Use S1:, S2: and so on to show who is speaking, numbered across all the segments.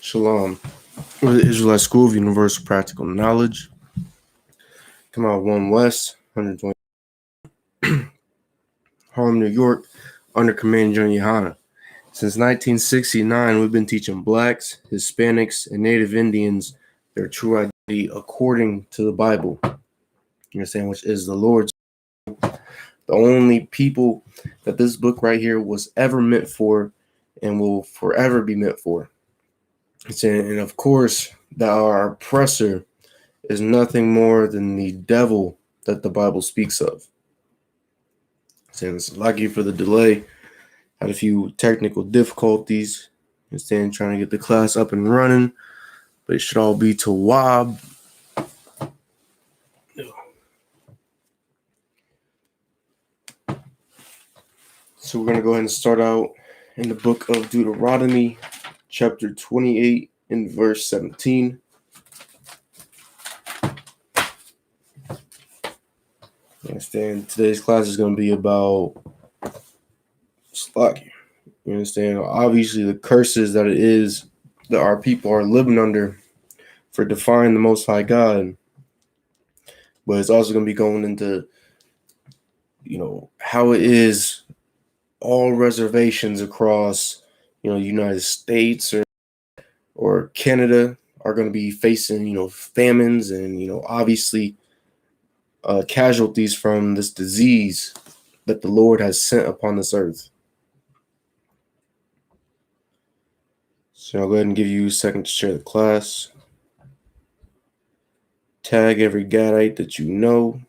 S1: Shalom. We're the Israelite School of Universal Practical Knowledge. Come out 1 West, 120 Harlem, New York, under command GEN.YAHANNA. Since 1969, we've been teaching blacks, Hispanics, and Native Indians their true identity according to the Bible. You understand, which is the Lord's. The only people that this book right here was ever meant for and will forever be meant for. And of course, that our oppressor is nothing more than the devil that the Bible speaks of. Saying it's lucky for the delay. Had a few technical difficulties. Trying to get the class up and running, but it should all be to Wab. So we're going to go ahead and start out in the book of Deuteronomy, chapter 28, and verse 17. You understand? Today's class is going to be about slack. You understand? Obviously, the curses that it is that our people are living under for defying the Most High God. But it's also going to be going into, how it is all reservations across, the United States or Canada are going to be facing, famines and, obviously casualties from this disease that the Lord has sent upon this earth. So I'll go ahead and give you a second to share the class. Tag every Gadite that you know.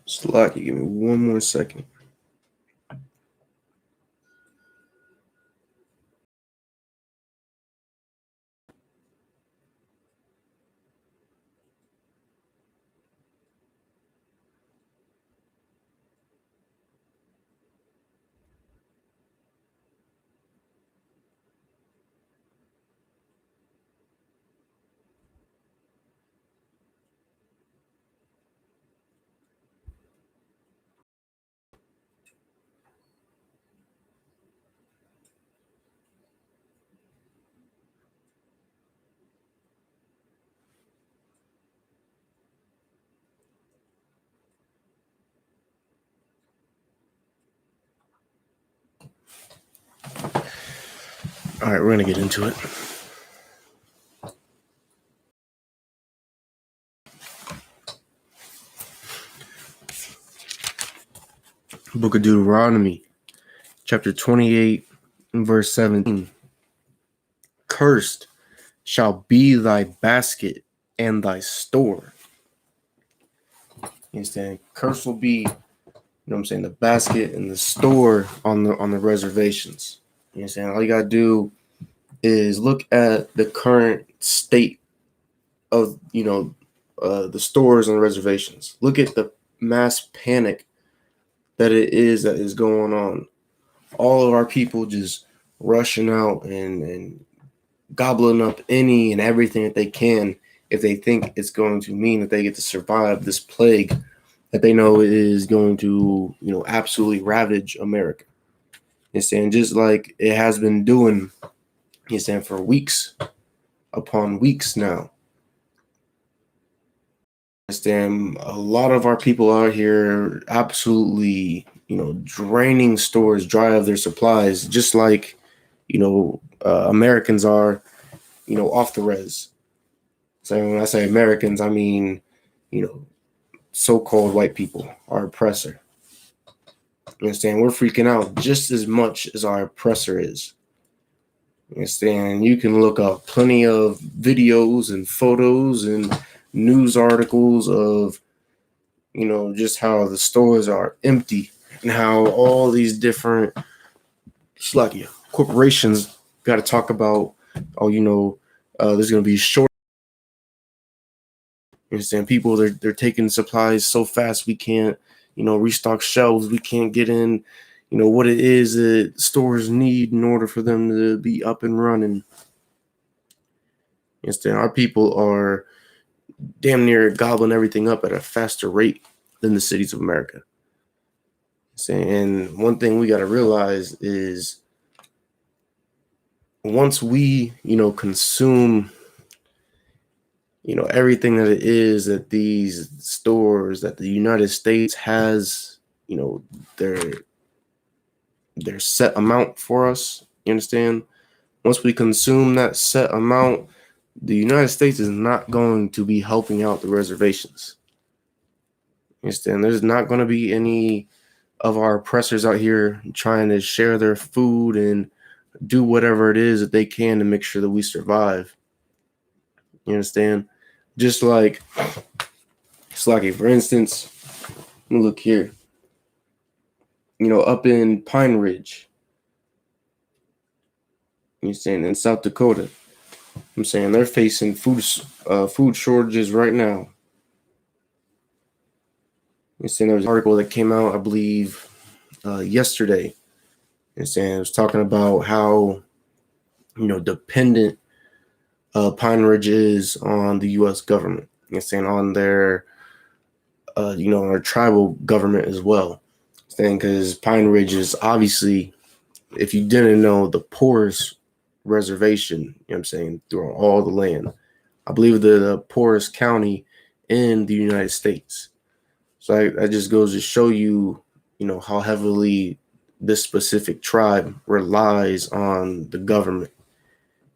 S1: Slack, you give me one more second. All right, we're going to get into it. Book of Deuteronomy, chapter 28, and verse 17. Cursed shall be thy basket and thy store. You understand? Cursed will be, the basket and the store on the reservations. You understand? All you got to do is look at the current state of, the stores on the reservations. Look at the mass panic that is going on. All of our people just rushing out and gobbling up any and everything that they can if they think it's going to mean that they get to survive this plague that they know is going to, absolutely ravage America. You understand? Just like it has been doing, you understand, for weeks upon weeks now. Understand? A lot of our people out here absolutely draining stores dry of their supplies, just like, Americans are, off the res. So when I say Americans, I mean, so-called white people, our oppressor. You understand? We're freaking out just as much as our oppressor is. You understand? You can look up plenty of videos and photos and news articles of, just how the stores are empty and how all these different corporations got to talk about, there's going to be short. You understand? People, they're taking supplies so fast we can't, restock shelves. We can't get in, what it is that stores need in order for them to be up and running. You understand? Our people are damn near gobbling everything up at a faster rate than the cities of America. And one thing we got to realize is once we, consume, everything that it is that these stores, that the United States has, their set amount for us, you understand? Once we consume that set amount, the United States is not going to be helping out the reservations. You understand? There's not going to be any of our oppressors out here trying to share their food and do whatever it is that they can to make sure that we survive. You understand? Just like, for instance, look here, up in Pine Ridge, you saying in South Dakota, I'm saying they're facing food shortages right now. You saying there was an article that came out, I believe, yesterday. And saying it was talking about how dependent Pine Ridge is on the U.S. government. And saying on their our tribal government as well. Saying because Pine Ridge is obviously, if you didn't know, the poorest reservation, I'm saying, through all the land. I believe the poorest county in the United States. So that just goes to show you, how heavily this specific tribe relies on the government.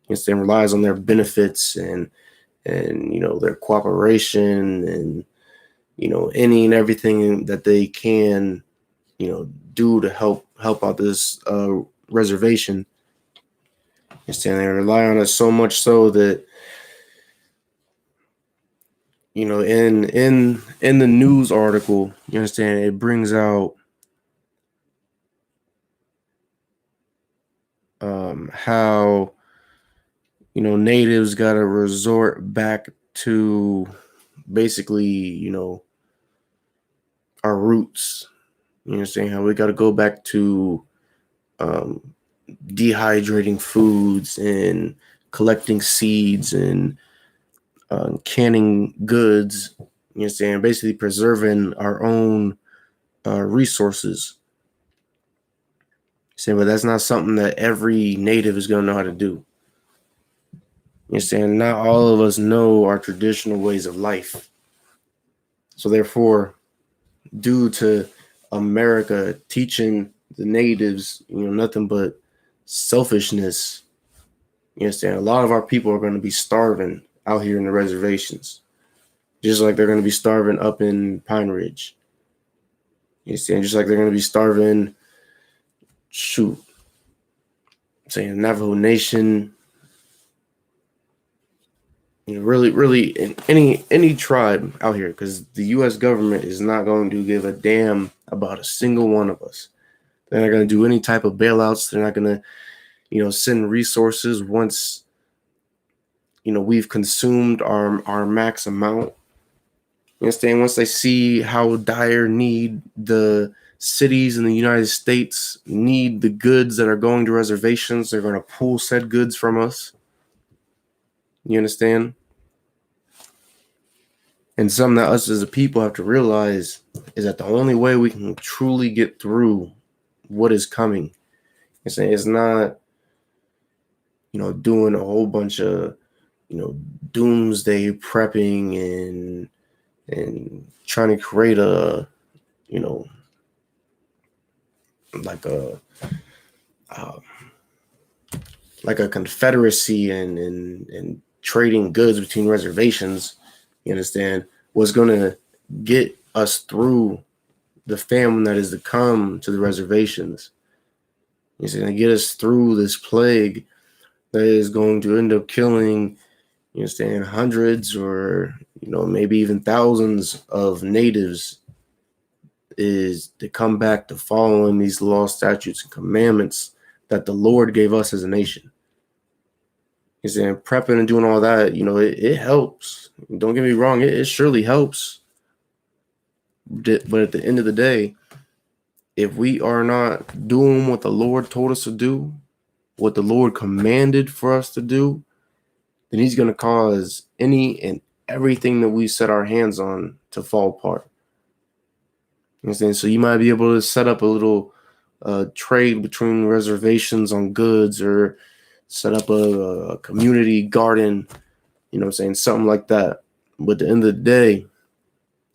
S1: It relies on their benefits and their cooperation and any and everything that they can do to help out this reservation. They rely on it so much so that in the news article, you understand, it brings out how natives got to resort back to basically our roots. You understand how we got to go back to dehydrating foods and collecting seeds and canning goods. You understand, basically preserving our own resources. But that's not something that every native is going to know how to do. You understand, not all of us know our traditional ways of life. So therefore, due to America teaching the natives, nothing but selfishness, you understand, a lot of our people are going to be starving out here in the reservations, just like they're going to be starving up in Pine Ridge. You understand, just like they're going to be starving, saying Navajo Nation, really in any tribe out here, because the U.S. government is not going to give a damn about a single one of us. They're not going to do any type of bailouts. They're not going to, send resources once, we've consumed our max amount. You understand? Once they see how dire need the cities in the United States need the goods that are going to reservations, they're going to pull said goods from us. You understand? And something that us as a people have to realize is that the only way we can truly get through what is coming is not, doing a whole bunch of, doomsday prepping and trying to create a, like a uh, like a confederacy and trading goods between reservations, you understand, was going to get us through the famine that is to come to the reservations. It's going to get us through this plague that is going to end up killing, you understand, hundreds or, maybe even thousands of natives, is to come back to following these laws, statutes, and commandments that the Lord gave us as a nation. You saying prepping and doing all that, it helps. Don't get me wrong, it surely helps. But at the end of the day, if we are not doing what the Lord told us to do, what the Lord commanded for us to do, then He's going to cause any and everything that we set our hands on to fall apart. You understand? So you might be able to set up a little trade between reservations on goods, or set up a community garden, something like that. But at the end of the day,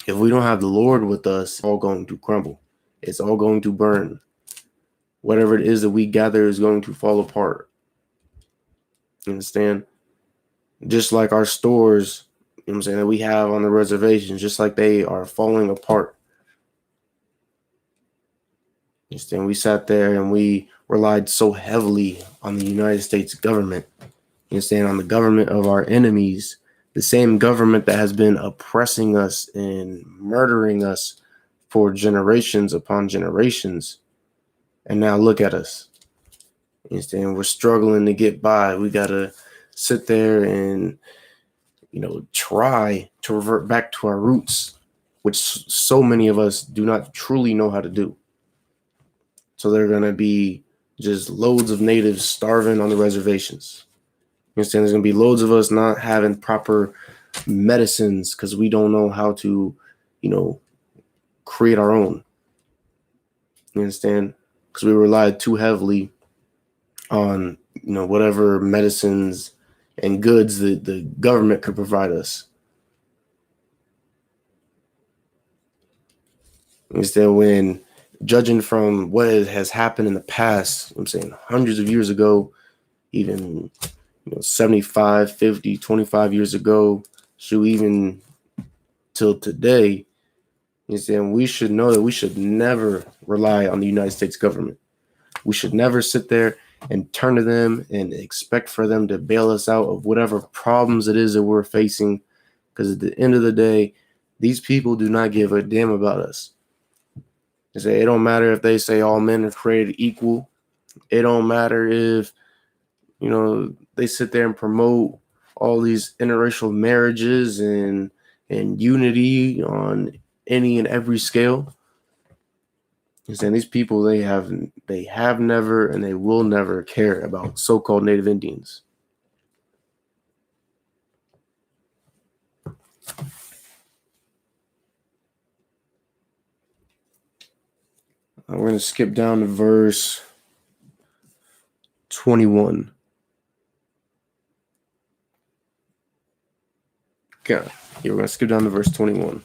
S1: if we don't have the Lord with us, it's all going to crumble. It's all going to burn. Whatever it is that we gather is going to fall apart. You understand? Just like our stores, that we have on the reservations, just like they are falling apart. You understand? We sat there and we relied so heavily on the United States government. You understand? On the government of our enemies, the same government that has been oppressing us and murdering us for generations upon generations. And now look at us. You understand? We're struggling to get by. We got to sit there and, try to revert back to our roots, which so many of us do not truly know how to do. So there are going to be just loads of natives starving on the reservations. You understand? There's going to be loads of us not having proper medicines because we don't know how to, create our own. You understand? Because we relied too heavily on, whatever medicines and goods that the government could provide us. Instead, when judging from what has happened in the past, hundreds of years ago, even 75, 50, 25 years ago, so even till today, we should know that we should never rely on the United States government. We should never sit there and turn to them and expect for them to bail us out of whatever problems it is that we're facing. Because at the end of the day, these people do not give a damn about us. It don't matter if they say all men are created equal. It don't matter if, they sit there and promote all these interracial marriages and unity on any and every scale. And these people, they have never and they will never care about so-called Native Indians. We're going to skip down to verse 21. Okay, we're going to skip down to verse 21.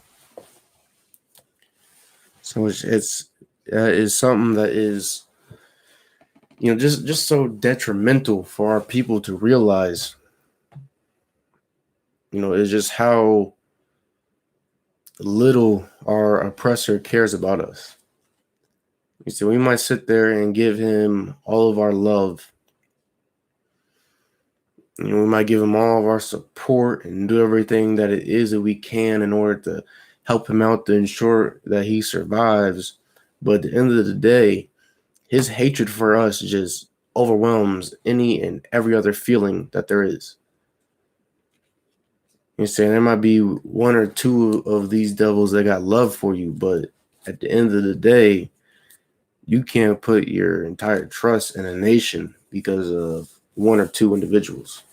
S1: So it's is something that is, just so detrimental for our people to realize. It's just how little our oppressor cares about us. You see, we might sit there and give him all of our love. We might give him all of our support and do everything that it is that we can in order to help him out to ensure that he survives. But at the end of the day, his hatred for us just overwhelms any and every other feeling that there is. You're saying there might be one or two of these devils that got love for you, but at the end of the day, you can't put your entire trust in a nation because of one or two individuals.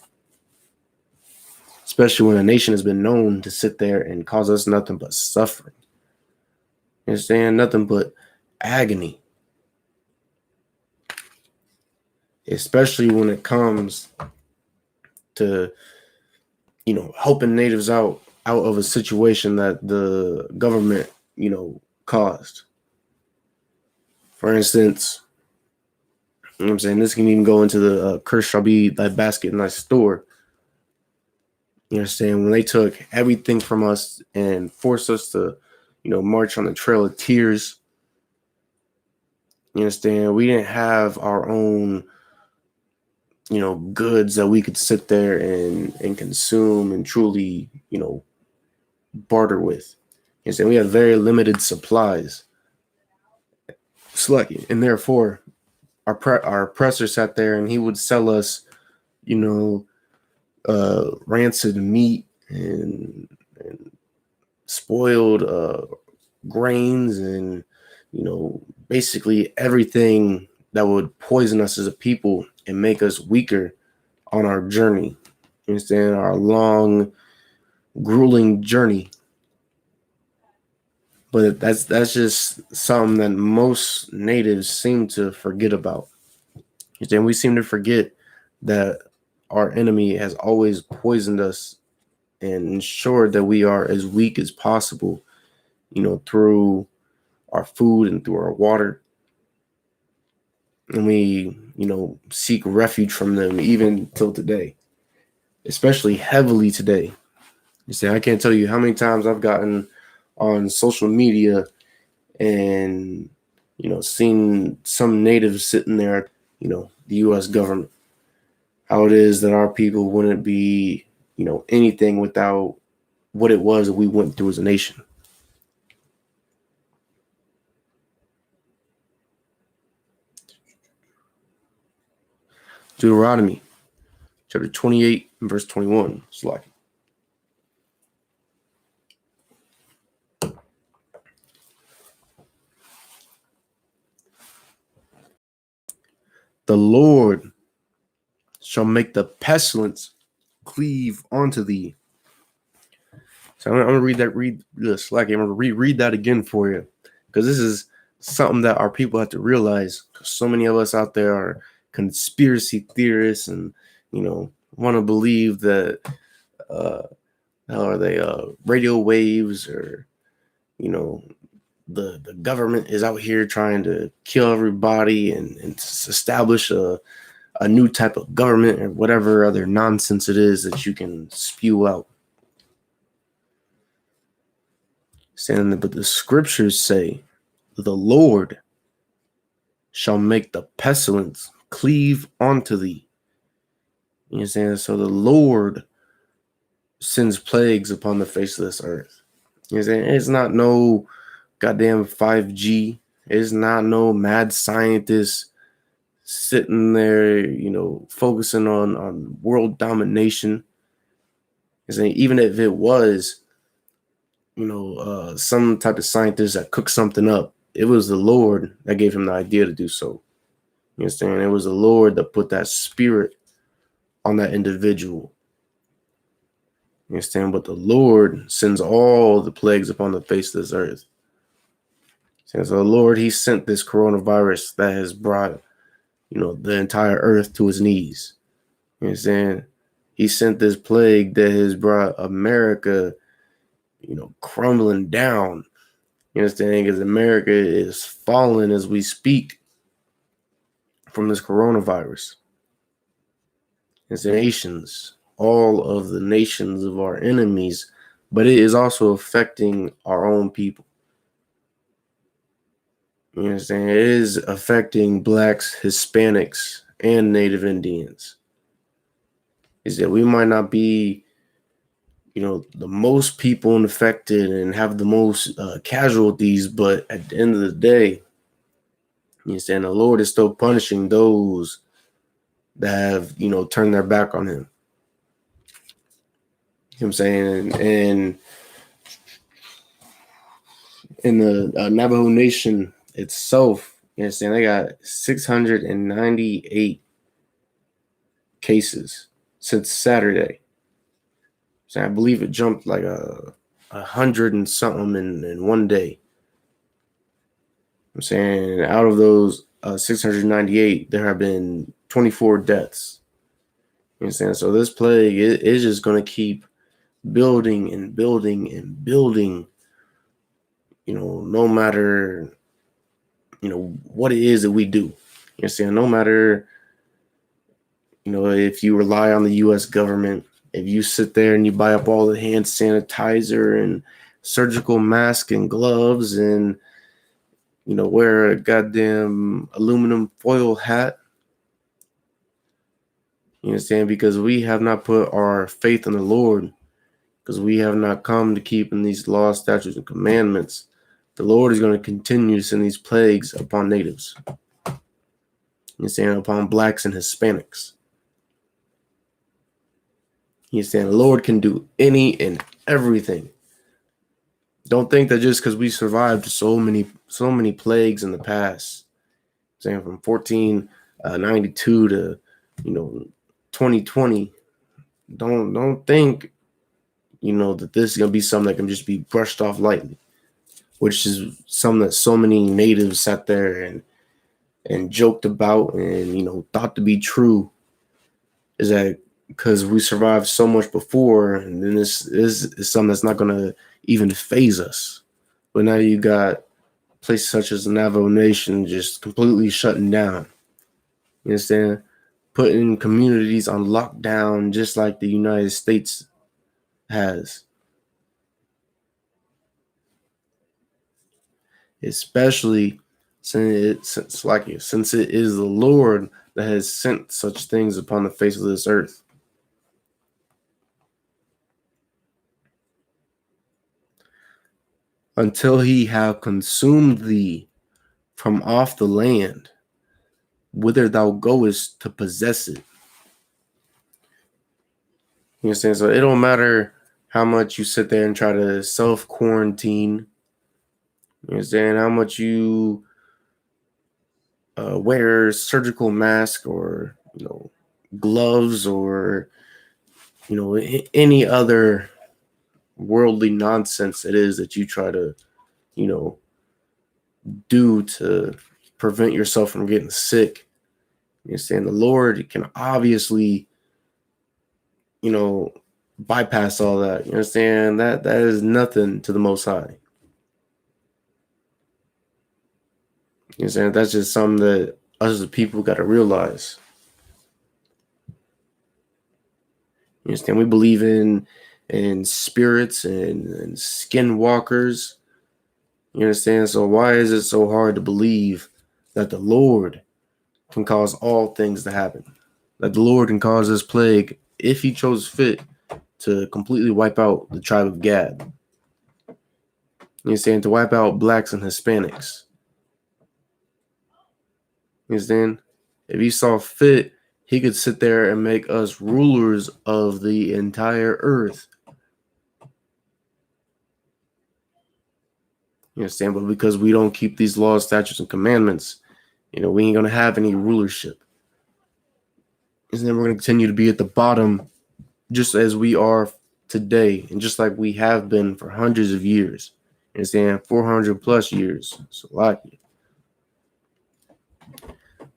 S1: Especially when a nation has been known to sit there and cause us nothing but suffering. You understand? Nothing but agony. Especially when it comes to, helping natives out of a situation that the government, caused. For instance, you know what I'm saying, this can even go into the curse shall be thy basket in thy store. You understand? When they took everything from us and forced us to, march on the Trail of Tears. You understand? We didn't have our own, goods that we could sit there and consume and truly, barter with. You understand? We had very limited supplies. And therefore, our oppressor sat there and he would sell us, rancid meat and spoiled grains and basically everything that would poison us as a people and make us weaker on our journey. You understand? Our long, grueling journey. But that's just something that most natives seem to forget about. You understand? We seem to forget that our enemy has always poisoned us and ensured that we are as weak as possible, through our food and through our water. And we, seek refuge from them even till today, especially heavily today. You see, I can't tell you how many times I've gotten on social media and, seen some natives sitting there, the U.S. government, how it is that our people wouldn't be, anything without what it was that we went through as a nation. Deuteronomy chapter 28 and verse 21. It's like, the Lord shall make the pestilence cleave onto thee. So I'm gonna read this. Like, I'm gonna reread that again for you, because this is something that our people have to realize. Because so many of us out there are conspiracy theorists and want to believe that how are they radio waves, or the government is out here trying to kill everybody and establish a new type of government, or whatever other nonsense it is that you can spew out. But the scriptures say, the Lord shall make the pestilence cleave onto thee. You know what I'm saying? So the Lord sends plagues upon the face of this earth. You know what I'm saying? It's not no goddamn 5G. It's not no mad scientist sitting there, focusing on world domination. You know, even if it was, some type of scientist that cooked something up, it was the Lord that gave him the idea to do so. You understand? It was the Lord that put that spirit on that individual. You understand? But the Lord sends all the plagues upon the face of this earth. So the Lord, he sent this coronavirus that has brought, the entire earth to its knees. You understand? He sent this plague that has brought America, crumbling down. You understand? Because America is falling as we speak from this coronavirus. It's the nations, all of the nations of our enemies, but it is also affecting our own people. You understand? It is affecting blacks, Hispanics, and Native Indians. Is that we might not be, the most people infected and have the most casualties, but at the end of the day, you understand, the Lord is still punishing those that have, turned their back on him. You know what I'm saying? And in the Navajo Nation itself, you understand, they got 698 cases since Saturday. So I believe it jumped like 100 and something in one day. I'm saying out of those 698, there have been 24 deaths. You understand? So this plague is just going to keep building and building and building. No matter what it is that we do. You understand? No matter, if you rely on the U.S. government, if you sit there and you buy up all the hand sanitizer and surgical mask and gloves and, wear a goddamn aluminum foil hat, you understand? Because we have not put our faith in the Lord, because we have not come to keep in these laws, statutes, and commandments. The Lord is going to continue to send these plagues upon natives. You understand? Upon blacks and Hispanics. You understand? The Lord can do any and everything. Don't think that just because we survived so many plagues in the past, saying from 1492 to 2020, don't think that this is gonna be something that can just be brushed off lightly, which is something that so many natives sat there and joked about and thought to be true, is that because we survived so much before, and then this is something that's not gonna even phase us. But now you got places such as the Navajo Nation just completely shutting down. You understand? Putting communities on lockdown just like the United States has. Especially since it is the Lord that has sent such things upon the face of this earth. Until he have consumed thee from off the land, whither thou goest to possess it. You understand? So it don't matter how much you sit there and try to self-quarantine. You understand? How much you wear surgical mask or, gloves or, any other worldly nonsense it is that you try to, do to prevent yourself from getting sick. You understand? The Lord can obviously, bypass all that. You understand? That is nothing to the Most High. You understand? That's just something that us as a people got to realize. You understand? We believe in spirits and skinwalkers. You understand? So why is it so hard to believe that the Lord can cause all things to happen? That the Lord can cause this plague, if he chose fit, to completely wipe out the tribe of Gad. You understand? To wipe out blacks and Hispanics. You understand? If he saw fit, he could sit there and make us rulers of the entire earth. You understand? But because we don't keep these laws, statutes, and commandments, we ain't going to have any rulership. And then we're going to continue to be at the bottom just as we are today, and just like we have been for hundreds of years. You understand? 400 plus years. So like it.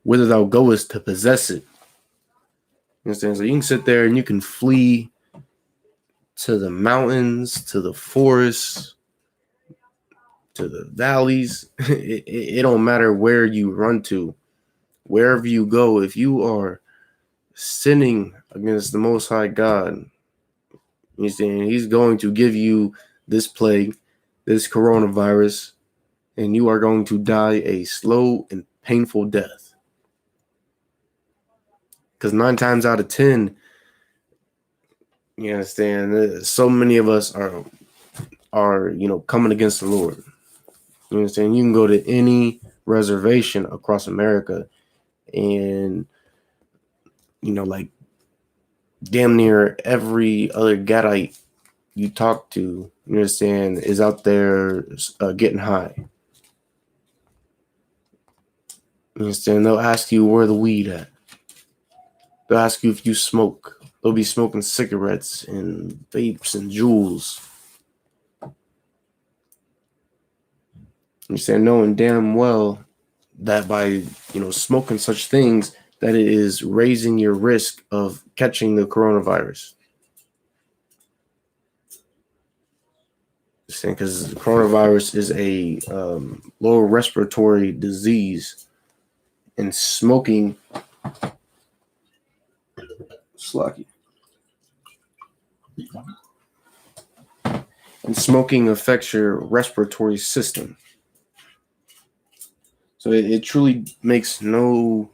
S1: Whither thou goest to possess it. You understand? So you can sit there and you can flee to the mountains, to the forests, to the valleys. It don't matter where you run to. Wherever you go, if you are sinning against the Most High God, you understand? He's going to give you this plague, this coronavirus, and you are going to die a slow and painful death. Because 9 times out of 10, you understand, so many of us are coming against the Lord. You understand? You can go to any reservation across America and, like damn near every other Gadite you talk to, you understand, is out there getting high. You understand? They'll ask you where the weed at. They'll ask you if you smoke. They'll be smoking cigarettes and vapes and jewels. You understand? Knowing damn well that by, smoking such things, that it is raising your risk of catching the coronavirus. because coronavirus is a lower respiratory disease, and smoking slacky and smoking affects your respiratory system. So it truly makes no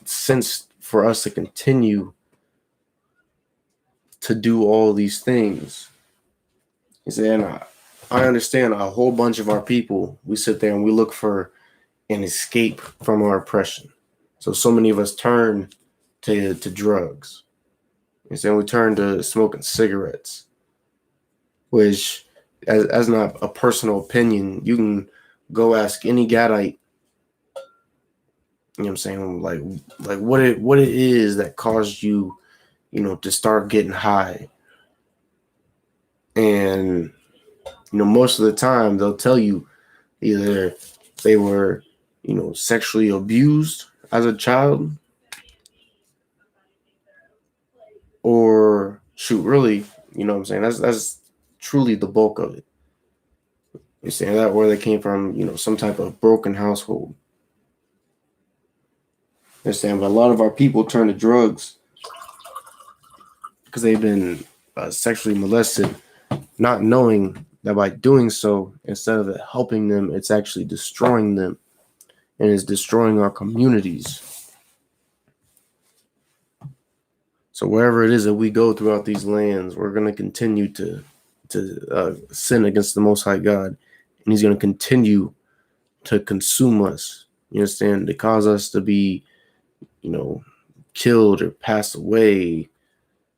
S1: sense for us to continue to do all these things. And I understand a whole bunch of our people, we sit there and we look for an escape from our oppression. So many of us turn to drugs. And so we turn to smoking cigarettes, which, as not a personal opinion, you can go ask any Gadite, you know what I'm saying, like what it is that caused you, to start getting high. And most of the time they'll tell you either they were, sexually abused as a child, or shoot, really, what I'm saying, that's truly the bulk of it. You're saying that where they came from, some type of broken household. You're saying, but a lot of our people turn to drugs because they've been sexually molested, not knowing that by doing so, instead of it helping them, it's actually destroying them, and it's destroying our communities. So wherever it is that we go throughout these lands, we're going to continue to sin against the Most High God, and He's going to continue to consume us. You understand? To cause us to be, killed or pass away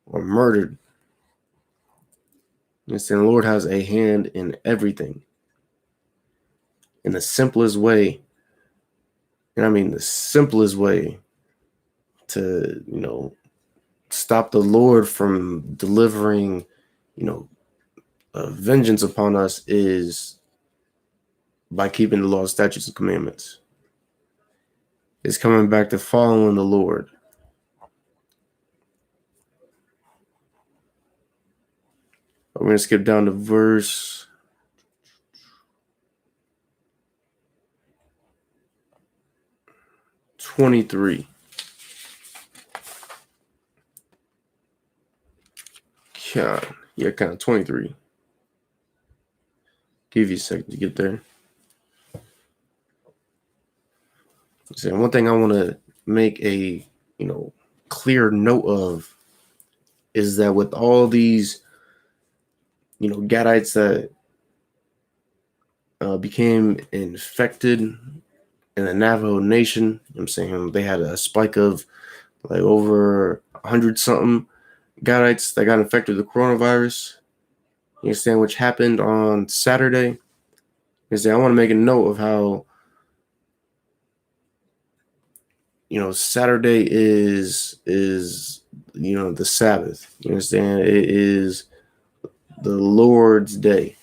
S1: or murdered. You understand? The Lord has a hand in everything. In the simplest way, and I mean the simplest way to, stop the Lord from delivering, vengeance upon us is by keeping the law, statutes, and commandments. It's coming back to following the Lord. We're going to skip down to verse 23. Kind of 23. Give you a second to get there. So one thing I want to make a clear note of is that with all these Gadites that became infected in the Navajo Nation, I'm saying they had a spike of like over 100 something Gadites that got infected with the coronavirus. You understand, which happened on Saturday. I want to make a note of how Saturday is the Sabbath. You understand? It is the Lord's day.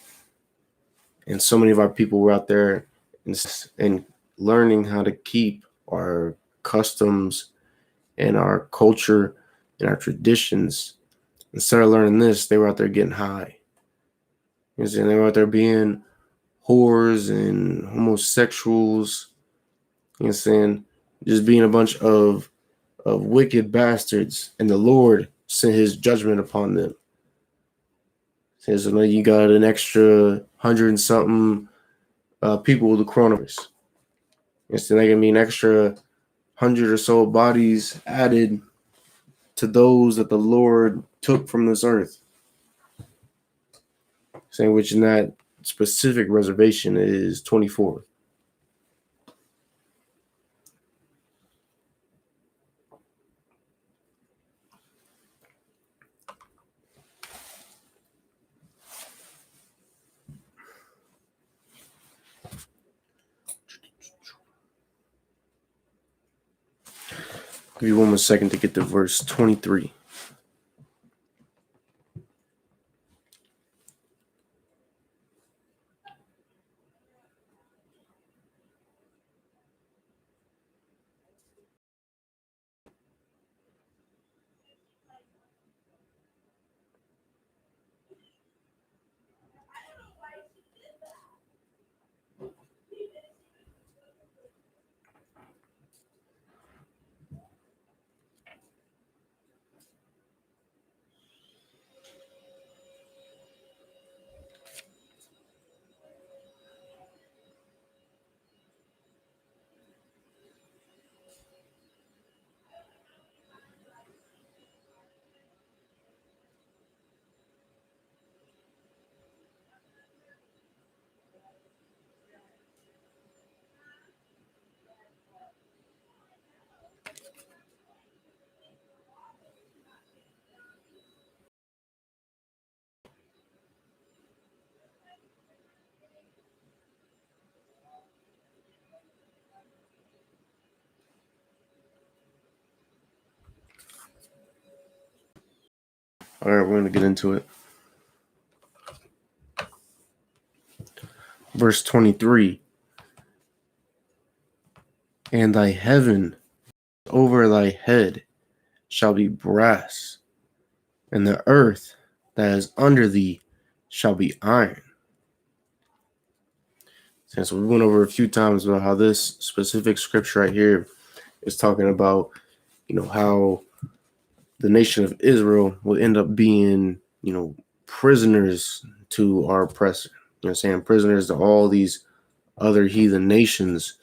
S1: And so many of our people were out there and learning how to keep our customs and our culture and our traditions. Instead of learning this, they were out there getting high. You understand? They were out there being whores and homosexuals. You understand? Just being a bunch of wicked bastards, and the Lord sent His judgment upon them. So now you got an extra 100 and something people with the coronavirus. So they can be an extra 100 or so bodies added to those that the Lord took from this earth. Saying which in that specific reservation is 24. Give you one more second to get to verse 23. All right, we're going to get into it. Verse 23. And thy heaven over thy head shall be brass, and the earth that is under thee shall be iron. So we went over a few times about how this specific scripture right here is talking about, how the nation of Israel will end up being, prisoners to our oppressor. Prisoners to all these other heathen nations,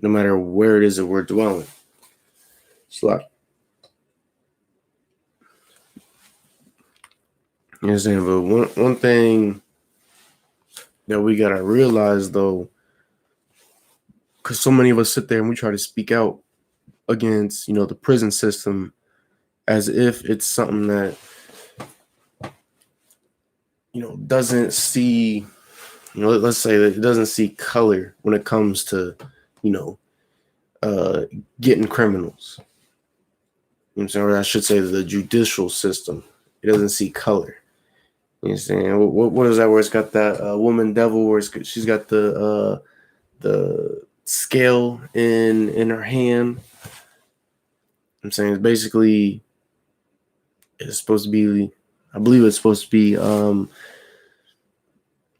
S1: no matter where it is that we're dwelling. But one thing that we gotta realize, though, because so many of us sit there and we try to speak out against, the prison system as if it's something that, doesn't see, let's say that it doesn't see color when it comes to, getting criminals. Or I should say the judicial system. It doesn't see color. You know what I'm saying? What is that where it's got that woman devil where she's got the scale in her hand? I'm saying it's basically, it's supposed to be, I believe it's supposed to be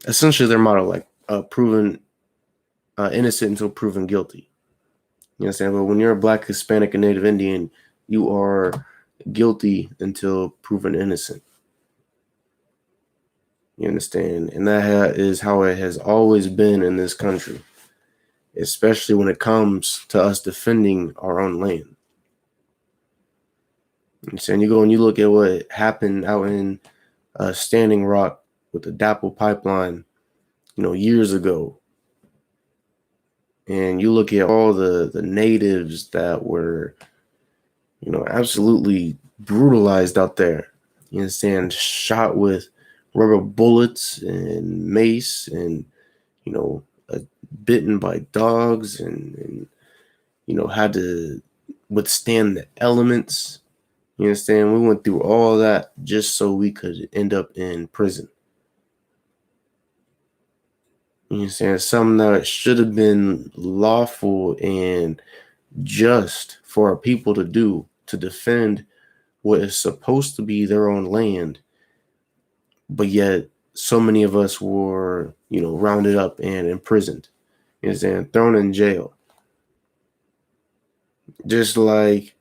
S1: essentially their motto, like proven innocent until proven guilty. You know what I'm saying? But when you're a Black, Hispanic, and Native Indian, you are guilty until proven innocent. You understand? And that is how it has always been in this country, especially when it comes to us defending our own land. You understand? You go and you look at what happened out in Standing Rock with the DAPL pipeline, years ago. And you look at all the natives that were, absolutely brutalized out there. You understand? Shot with rubber bullets and mace and, bitten by dogs and had to withstand the elements. You understand? We went through all that just so we could end up in prison. You understand? Something that should have been lawful and just for our people to do, to defend what is supposed to be their own land. But yet so many of us were, rounded up and imprisoned. You understand? Thrown in jail. Just like,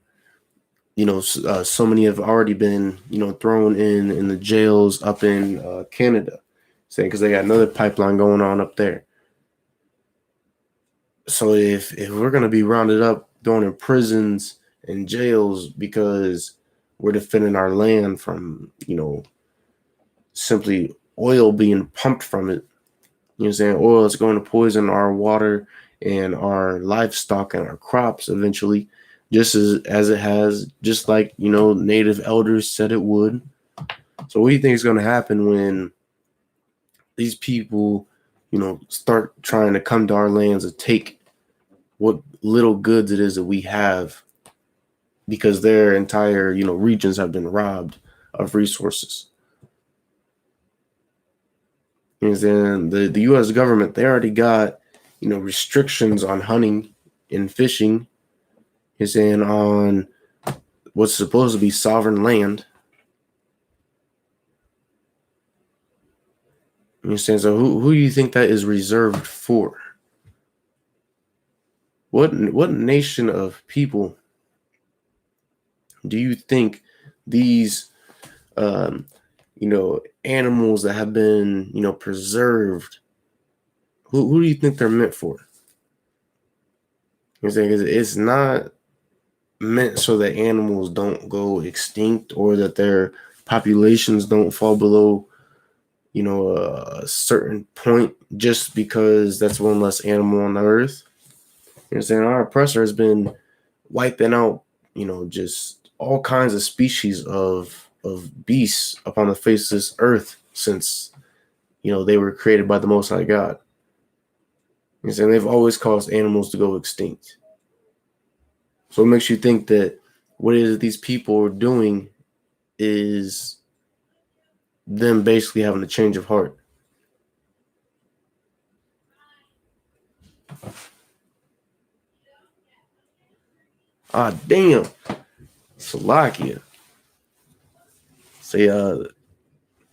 S1: so many have already been, thrown in the jails up in Canada, saying because they got another pipeline going on up there. So if we're gonna be rounded up, thrown in prisons and jails because we're defending our land from, simply oil being pumped from it, oil is going to poison our water and our livestock and our crops eventually, just as it has, just like, native elders said it would. So what do you think is going to happen when these people, start trying to come to our lands and take what little goods it is that we have, because their entire, regions have been robbed of resources? And then the U.S. government, they already got, restrictions on hunting and fishing, and on what's supposed to be sovereign land. You understand? So who do you think that is reserved for? What nation of people do you think these animals that have been preserved, who do you think they're meant for? You know, it's not meant so that animals don't go extinct or that their populations don't fall below a certain point just because that's one less animal on the earth. You know, saying our oppressor has been wiping out just all kinds of species of beasts upon the face of this earth since they were created by the Most High God. And they've always caused animals to go extinct. So it makes you think that what it is that these people are doing is them basically having a change of heart. Ah, damn. Slovakia. Say, the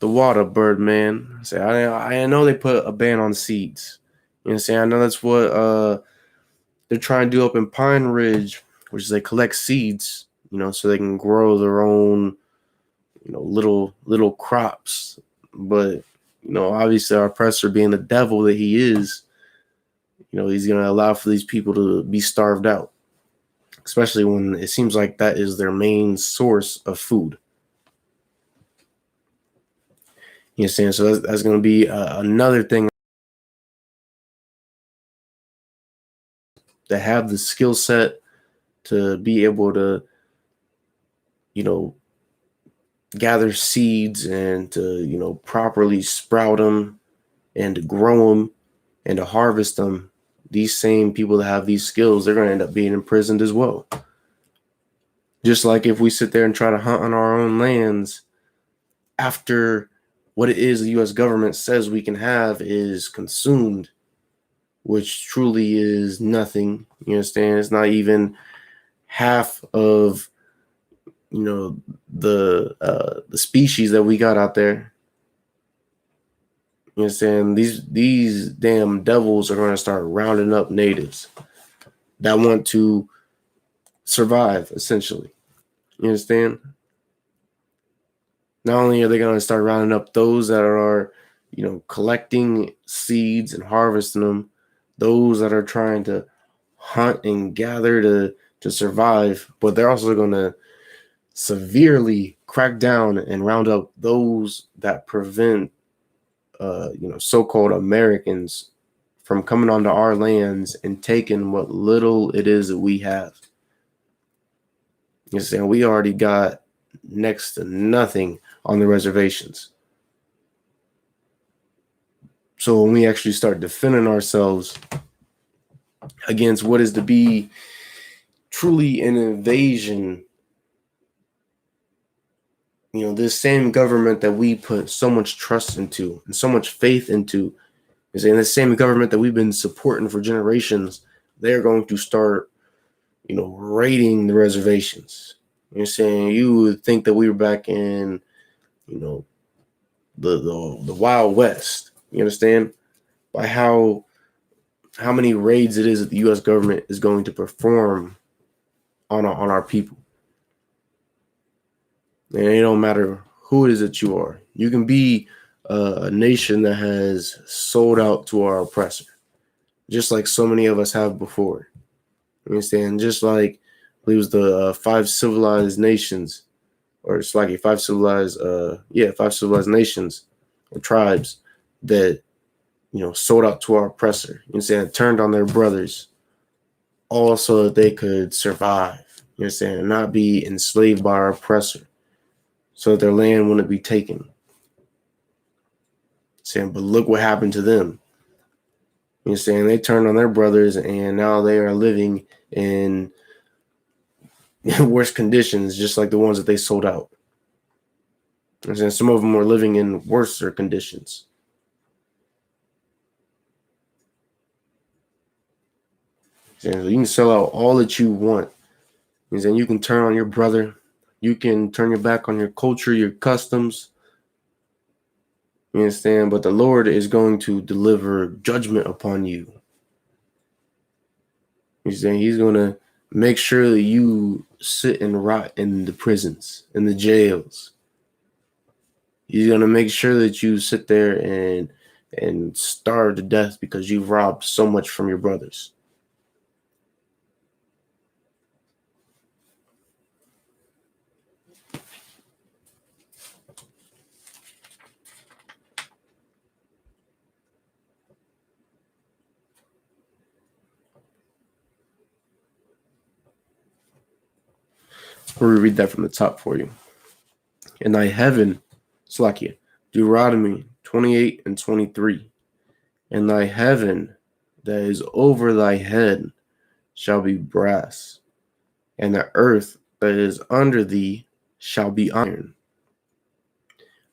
S1: water bird, man. Say, I know they put a ban on seeds. You know what I'm saying? I know that's what they're trying to do up in Pine Ridge, which is they collect seeds, so they can grow their own, little crops. But, obviously our oppressor, being the devil that he is, he's going to allow for these people to be starved out, especially when it seems like that is their main source of food. You know what I'm saying? So that's going to be another thing, to have the skill set to be able to, gather seeds and to, properly sprout them and to grow them and to harvest them. These same people that have these skills, they're going to end up being imprisoned as well. Just like if we sit there and try to hunt on our own lands after what it is the U.S. government says we can have is consumed, which truly is nothing. You understand? It's not even half of the species that we got out there. You understand? These damn devils are going to start rounding up natives that want to survive, essentially. You understand? Not only are they going to start rounding up those that are, collecting seeds and harvesting them, those that are trying to hunt and gather to survive, but they're also going to severely crack down and round up those that prevent, so-called Americans from coming onto our lands and taking what little it is that we have. You know, we already got next to nothing on the reservations. So when we actually start defending ourselves against what is to be truly an invasion, this same government that we put so much trust into and so much faith into, is in the same government that we've been supporting for generations, they're going to start, raiding the reservations. You're saying you would think that we were back in, the Wild West. You understand? By how many raids it is that the U.S. government is going to perform on our people. And it don't matter who it is that you are. You can be a nation that has sold out to our oppressor, just like so many of us have before. You understand? Just like, I believe it was the five civilized nations, or it's like five civilized nations or tribes that, sold out to our oppressor. You understand? Turned on their brothers, all so that they could survive. You understand? And not be enslaved by our oppressor, so that their land wouldn't be taken. Saying, but look what happened to them. You understand? They turned on their brothers, and now they are living in worse conditions, just like the ones that they sold out. And some of them were living in worse conditions. So you can sell out all that you want. And you can turn on your brother. You can turn your back on your culture, your customs. You understand? But the Lord is going to deliver judgment upon you. He's saying He's going to make sure that you sit and rot in the prisons, in the jails. He's going to make sure that you sit there and starve to death because you've robbed so much from your brothers. We'll read that from the top for you. In thy heaven, Slakia, Deuteronomy 28 and 23. And thy heaven that is over thy head shall be brass, and the earth that is under thee shall be iron.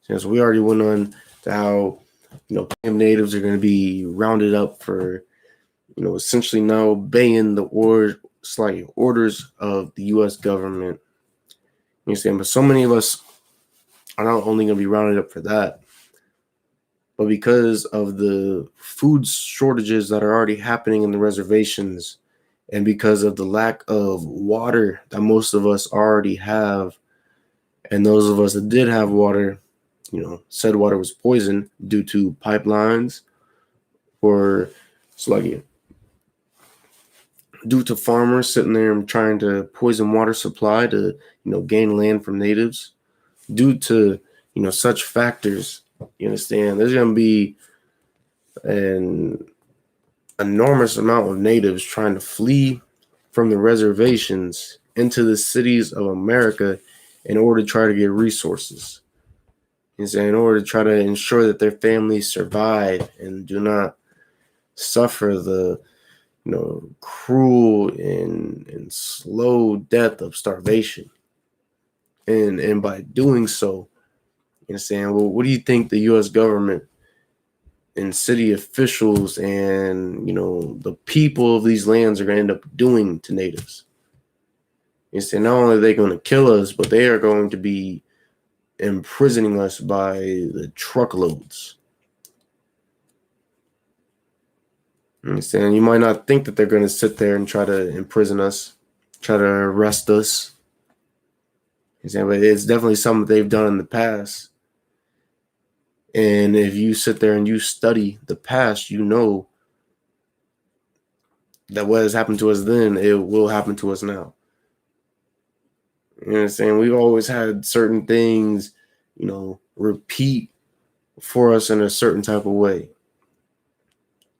S1: Since we already went on to how, natives are going to be rounded up for, essentially now obeying the orders of the U.S. government. You understand? But so many of us are not only going to be rounded up for that, but because of the food shortages that are already happening in the reservations, and because of the lack of water that most of us already have, and those of us that did have water, said water was poisoned due to pipelines or slugging, due to farmers sitting there and trying to poison water supply to, gain land from natives, due to, such factors. You understand? There's going to be an enormous amount of natives trying to flee from the reservations into the cities of America in order to try to get resources. In order to try to ensure that their families survive and do not suffer the, cruel and slow death of starvation. And by doing so, well, what do you think the U.S. government and city officials and, the people of these lands are going to end up doing to natives? Not only are they going to kill us, but they are going to be imprisoning us by the truckloads. You might not think that they're going to sit there and try to imprison us, try to arrest us. But it's definitely something they've done in the past. And if you sit there and you study the past, you know that what has happened to us then, it will happen to us now. You know what I'm saying? We've always had certain things, repeat for us in a certain type of way.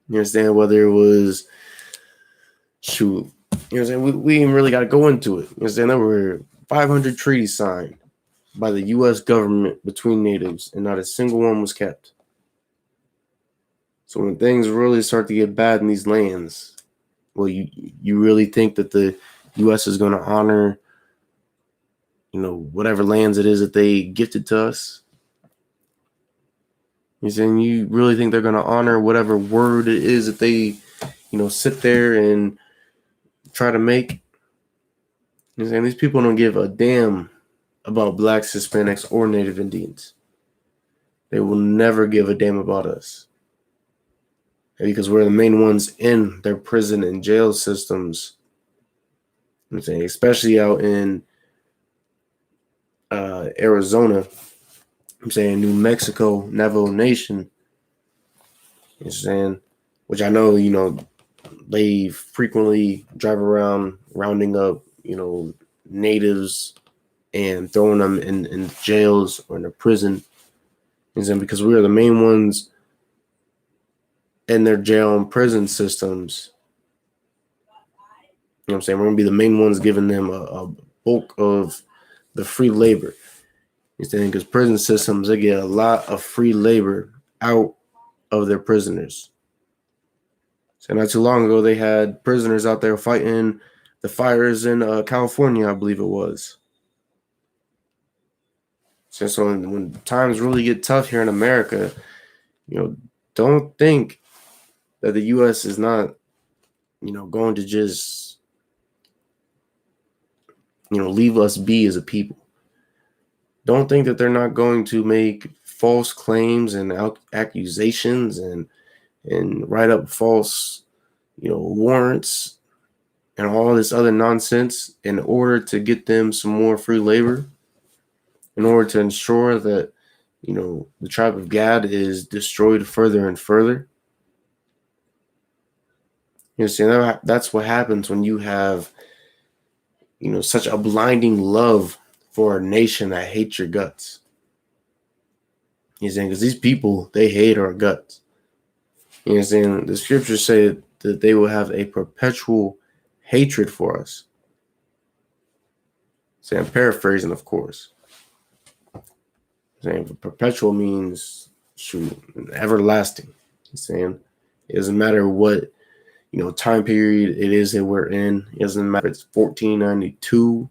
S1: You understand? Whether it was, we ain't really got to go into it. You understand? There were 500 treaties signed by the U.S. government between natives, and not a single one was kept. So when things really start to get bad in these lands, well, you really think that the U.S. is going to honor, whatever lands it is that they gifted to us? You really think they're going to honor whatever word it is that they, sit there and try to make? These people don't give a damn about blacks, Hispanics, or Native Indians. They will never give a damn about us. Because we're the main ones in their prison and jail systems. Especially out in Arizona, New Mexico, Navajo Nation. Which I know, they frequently drive around rounding up, natives and throwing them in jails or in a prison. Because we are the main ones in their jail and prison systems. We're going to be the main ones giving them a bulk of the free labor. Because prison systems, they get a lot of free labor out of their prisoners. So not too long ago, they had prisoners out there fighting the fires in California, I believe it was. So when times really get tough here in America, don't think that the U.S. is not, going to just, leave us be as a people. Don't think that they're not going to make false claims and accusations and write up false, warrants and all this other nonsense in order to get them some more free labor, in order to ensure that, the tribe of Gad is destroyed further and further. That's what happens when you have, such a blinding love for a nation that hates your guts. Because these people, they hate our guts. The scriptures say that they will have a perpetual hatred for us. I'm paraphrasing, of course. Perpetual means everlasting. It doesn't matter what, time period it is that we're in. It doesn't matter if it's 1492,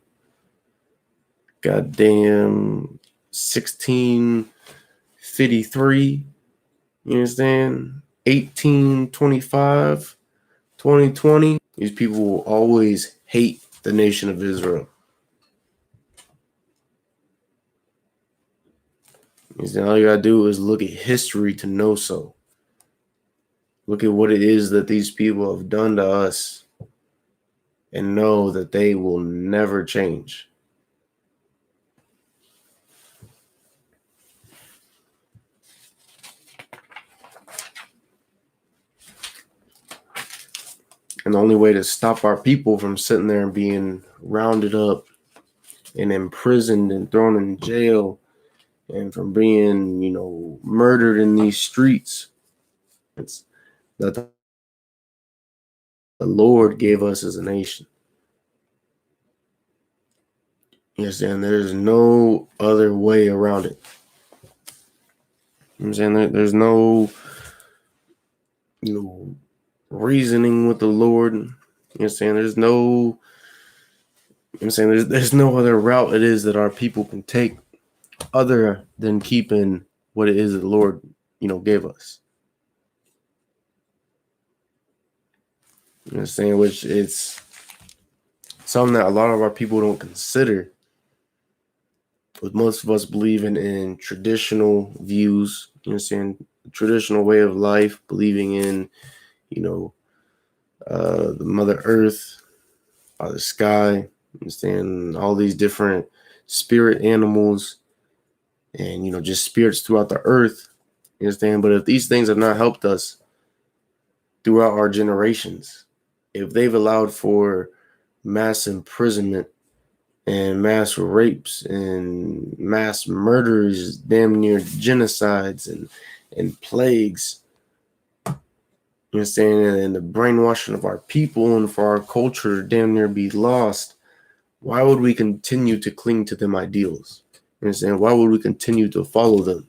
S1: goddamn 16 1953, you understand? 1825, 2020. These people will always hate the nation of Israel. You understand? All you gotta do is look at history to know so. Look at what it is that these people have done to us and know that they will never change. And the only way to stop our people from sitting there and being rounded up and imprisoned and thrown in jail and from being, murdered in these streets, it's that the Lord gave us as a nation. You understand? There's no other way around it. You know what I'm saying? There's no, reasoning with the Lord. You know what I'm saying? There's no, you know what I'm saying? There's no other route it is that our people can take other than keeping what it is that the Lord, gave us. You know what I'm saying? Which it's something that a lot of our people don't consider. But most of us believe in traditional views, you know what I'm saying? Traditional way of life, believing in, the Mother Earth, the sky, you understand? All these different spirit animals and, just spirits throughout the earth, you understand? But if these things have not helped us throughout our generations, if they've allowed for mass imprisonment and mass rapes and mass murders, damn near genocides and plagues, you know what I'm saying, and the brainwashing of our people and for our culture to damn near be lost, why would we continue to cling to them ideals? You know what I'm saying? Why would we continue to follow them?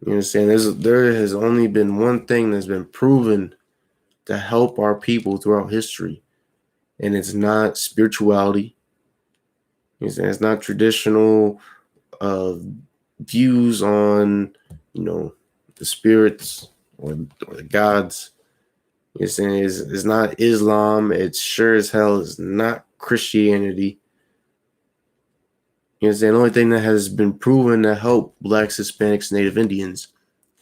S1: You know what I'm saying? There has only been one thing that's been proven to help our people throughout history, and it's not spirituality. You know what I'm saying? It's not traditional views on, the spirits or the gods. You know what I'm saying? It's not Islam. It's sure as hell is not Christianity. You know what I'm saying? The only thing that has been proven to help Blacks, Hispanics, Native Indians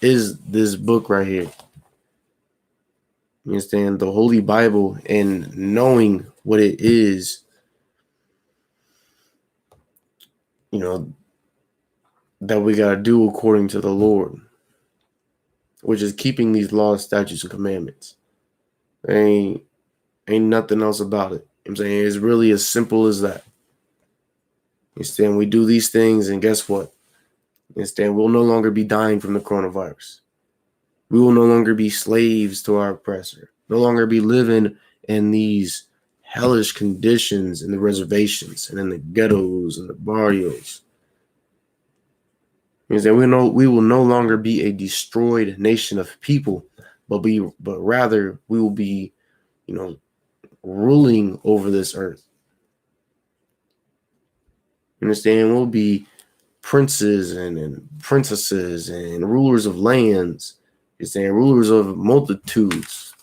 S1: is this book right here. You understand? The Holy Bible, and knowing what it is, that we got to do according to the Lord, which is keeping these laws, statutes, and commandments. Ain't nothing else about it. You know what I'm saying? It's really as simple as that. You understand? We do these things, and guess what? You understand? We'll no longer be dying from the coronavirus. We will no longer be slaves to our oppressor. No longer be living in these hellish conditions in the reservations and in the ghettos and the barrios. Means that we will no longer be a destroyed nation of people, but rather we will be, ruling over this earth. You understand? We'll be princes and princesses and rulers of lands. You're saying rulers of multitudes.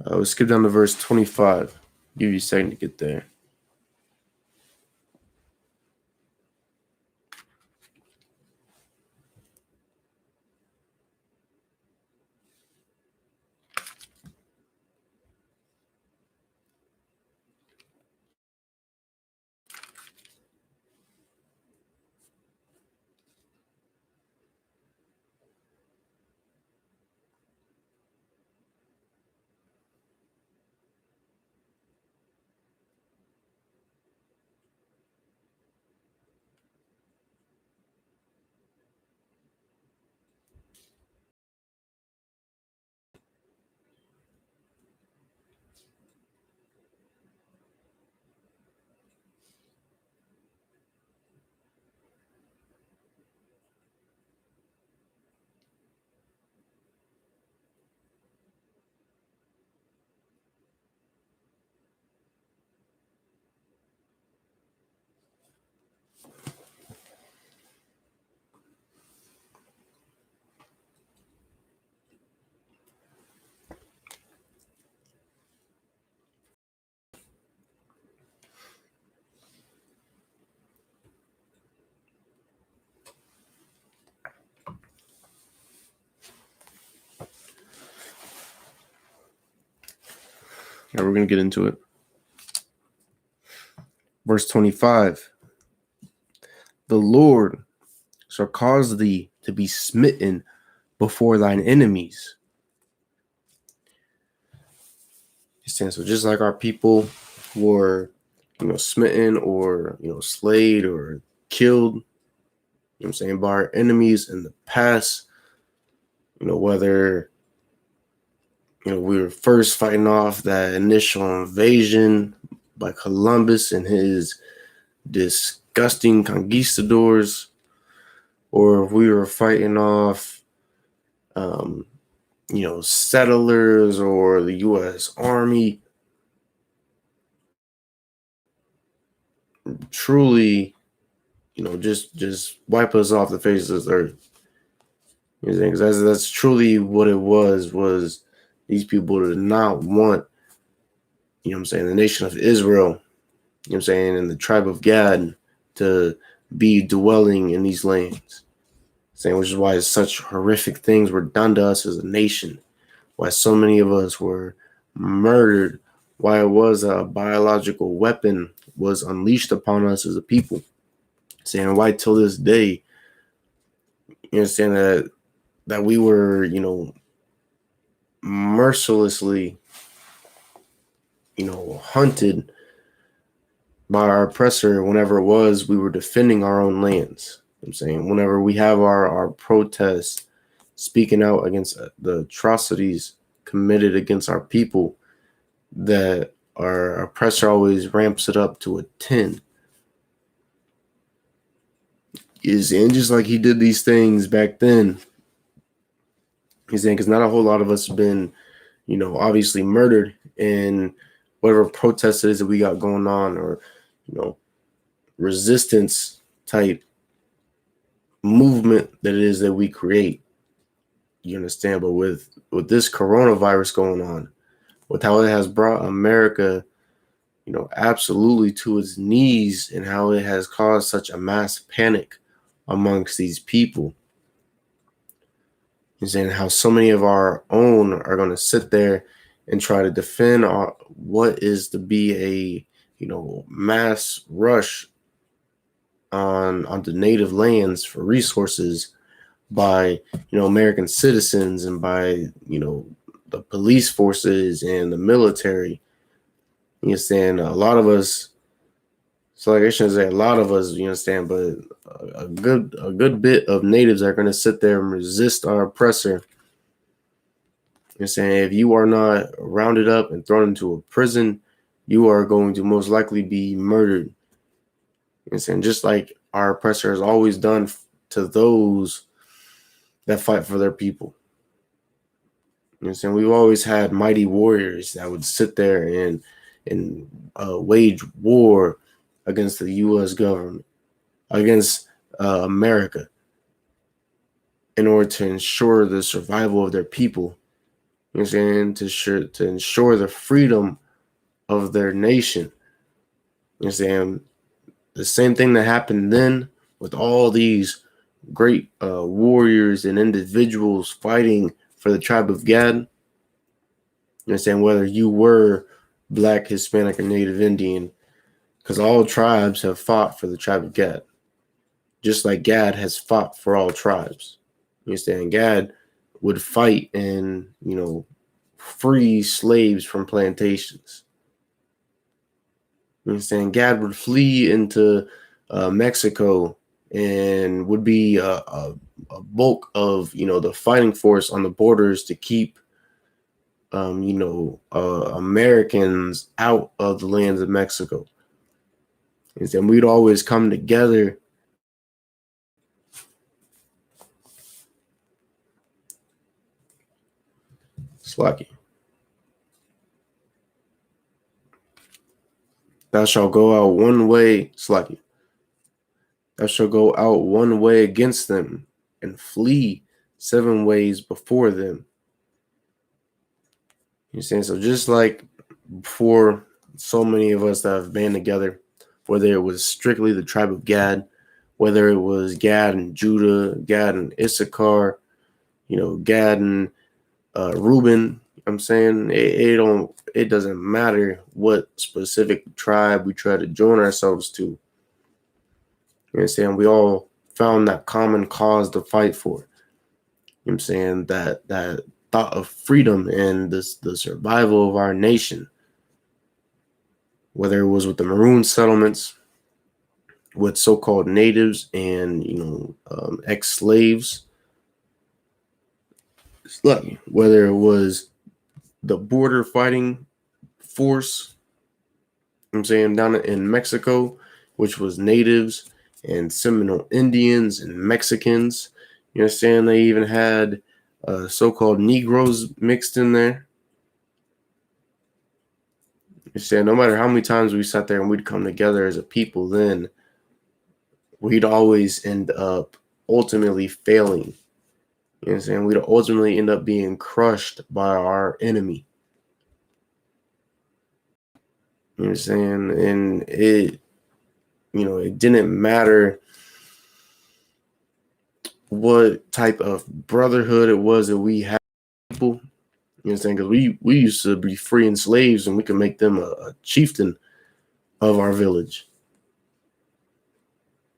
S1: Let's skip down to verse 25. Give you a second to get there. Now we're going to get into it. Verse 25. The Lord shall cause thee to be smitten before thine enemies. So just like our people were, smitten or, slayed or killed, by our enemies in the past, whether, we were first fighting off that initial invasion by Columbus and his disgusting conquistadors, or if we were fighting off, settlers or the U.S. Army, truly, just wipe us off the face of this earth. Because that's truly what it was these people did not want, the nation of Israel, and the tribe of Gad to be dwelling in these lands. Which is why such horrific things were done to us as a nation, why so many of us were murdered, why it was a biological weapon was unleashed upon us as a people. Why till this day, that we were, mercilessly, hunted by our oppressor whenever it was we were defending our own lands. Whenever we have our protests speaking out against the atrocities committed against our people, that our oppressor always ramps it up to a 10. And just like he did these things back then, he's saying, because not a whole lot of us have been, obviously murdered in whatever protest it is that we got going on, or, resistance type movement that it is that we create. You understand? But with this coronavirus going on, with how it has brought America, absolutely to its knees, and how it has caused such a mass panic amongst these people, and saying how so many of our own are going to sit there and try to defend what is to be a, mass rush onto native lands for resources by, American citizens and by, the police forces and the military. You understand? A lot of us, so like I shouldn't say a lot of us, you understand, but a good bit of natives are going to sit there and resist our oppressor. You're saying if you are not rounded up and thrown into a prison, you are going to most likely be murdered. You're saying just like our oppressor has always done to those that fight for their people. You know what I'm saying? We've always had mighty warriors that would sit there and wage war against the U.S. government, against America, in order to ensure the survival of their people. You know what I'm saying? To ensure the freedom of their nation. You know what I'm saying? The same thing that happened then with all these great warriors and individuals fighting for the tribe of Gad. You know what I'm saying? Whether you were Black, Hispanic, or Native Indian, because all tribes have fought for the tribe of Gad, just like Gad has fought for all tribes. You understand? Gad would fight and, free slaves from plantations. You understand? Gad would flee into Mexico and would be a bulk of, the fighting force on the borders to keep, Americans out of the lands of Mexico. And we'd always come together Slacky. Thou shalt go out one way, Slacky. Thou shalt go out one way against them and flee 7 ways before them. You understand? So just like before, so many of us that have been together, whether it was strictly the tribe of Gad, whether it was Gad and Judah, Gad and Issachar, Gad and Reuben, I'm saying it doesn't matter what specific tribe we try to join ourselves to. You know what I'm saying? We all found that common cause to fight for. You know what I'm saying? That thought of freedom and the survival of our nation. Whether it was with the maroon settlements, with so-called natives and ex-slaves, like whether it was the border fighting force, I'm saying down in Mexico, which was natives and Seminole Indians and Mexicans. You know what I'm saying? They even had so-called Negroes mixed in there. You're saying no matter how many times we sat there and we'd come together as a people, then we'd always end up ultimately failing. You know what I'm saying? We'd ultimately end up being crushed by our enemy. You know what I'm saying? And it didn't matter what type of brotherhood it was that we had. People, you know what I'm saying? Because we used to be freeing slaves and we could make them a chieftain of our village.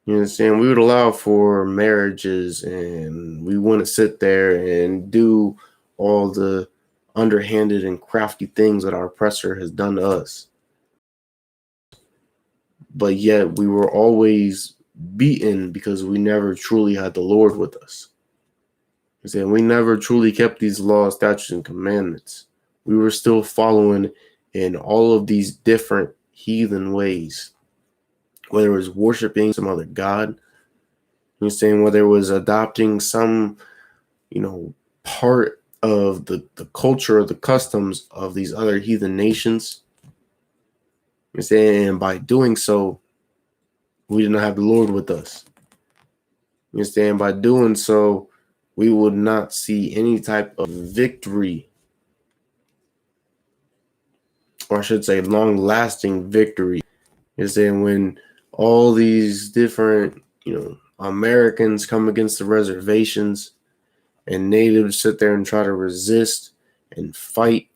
S1: You know what I'm saying? We would allow for marriages and we wouldn't sit there and do all the underhanded and crafty things that our oppressor has done to us. But yet we were always beaten because we never truly had the Lord with us. You know, saying we never truly kept these laws, statutes, and commandments. We were still following in all of these different heathen ways, whether it was worshiping some other god, you're saying whether it was adopting some, part of the culture or the customs of these other heathen nations. You're saying, and by doing so, we did not have the Lord with us. You understand? By doing so, we would not see any type of victory, or I should say long-lasting victory. You understand? When all these different, Americans come against the reservations and natives sit there and try to resist and fight.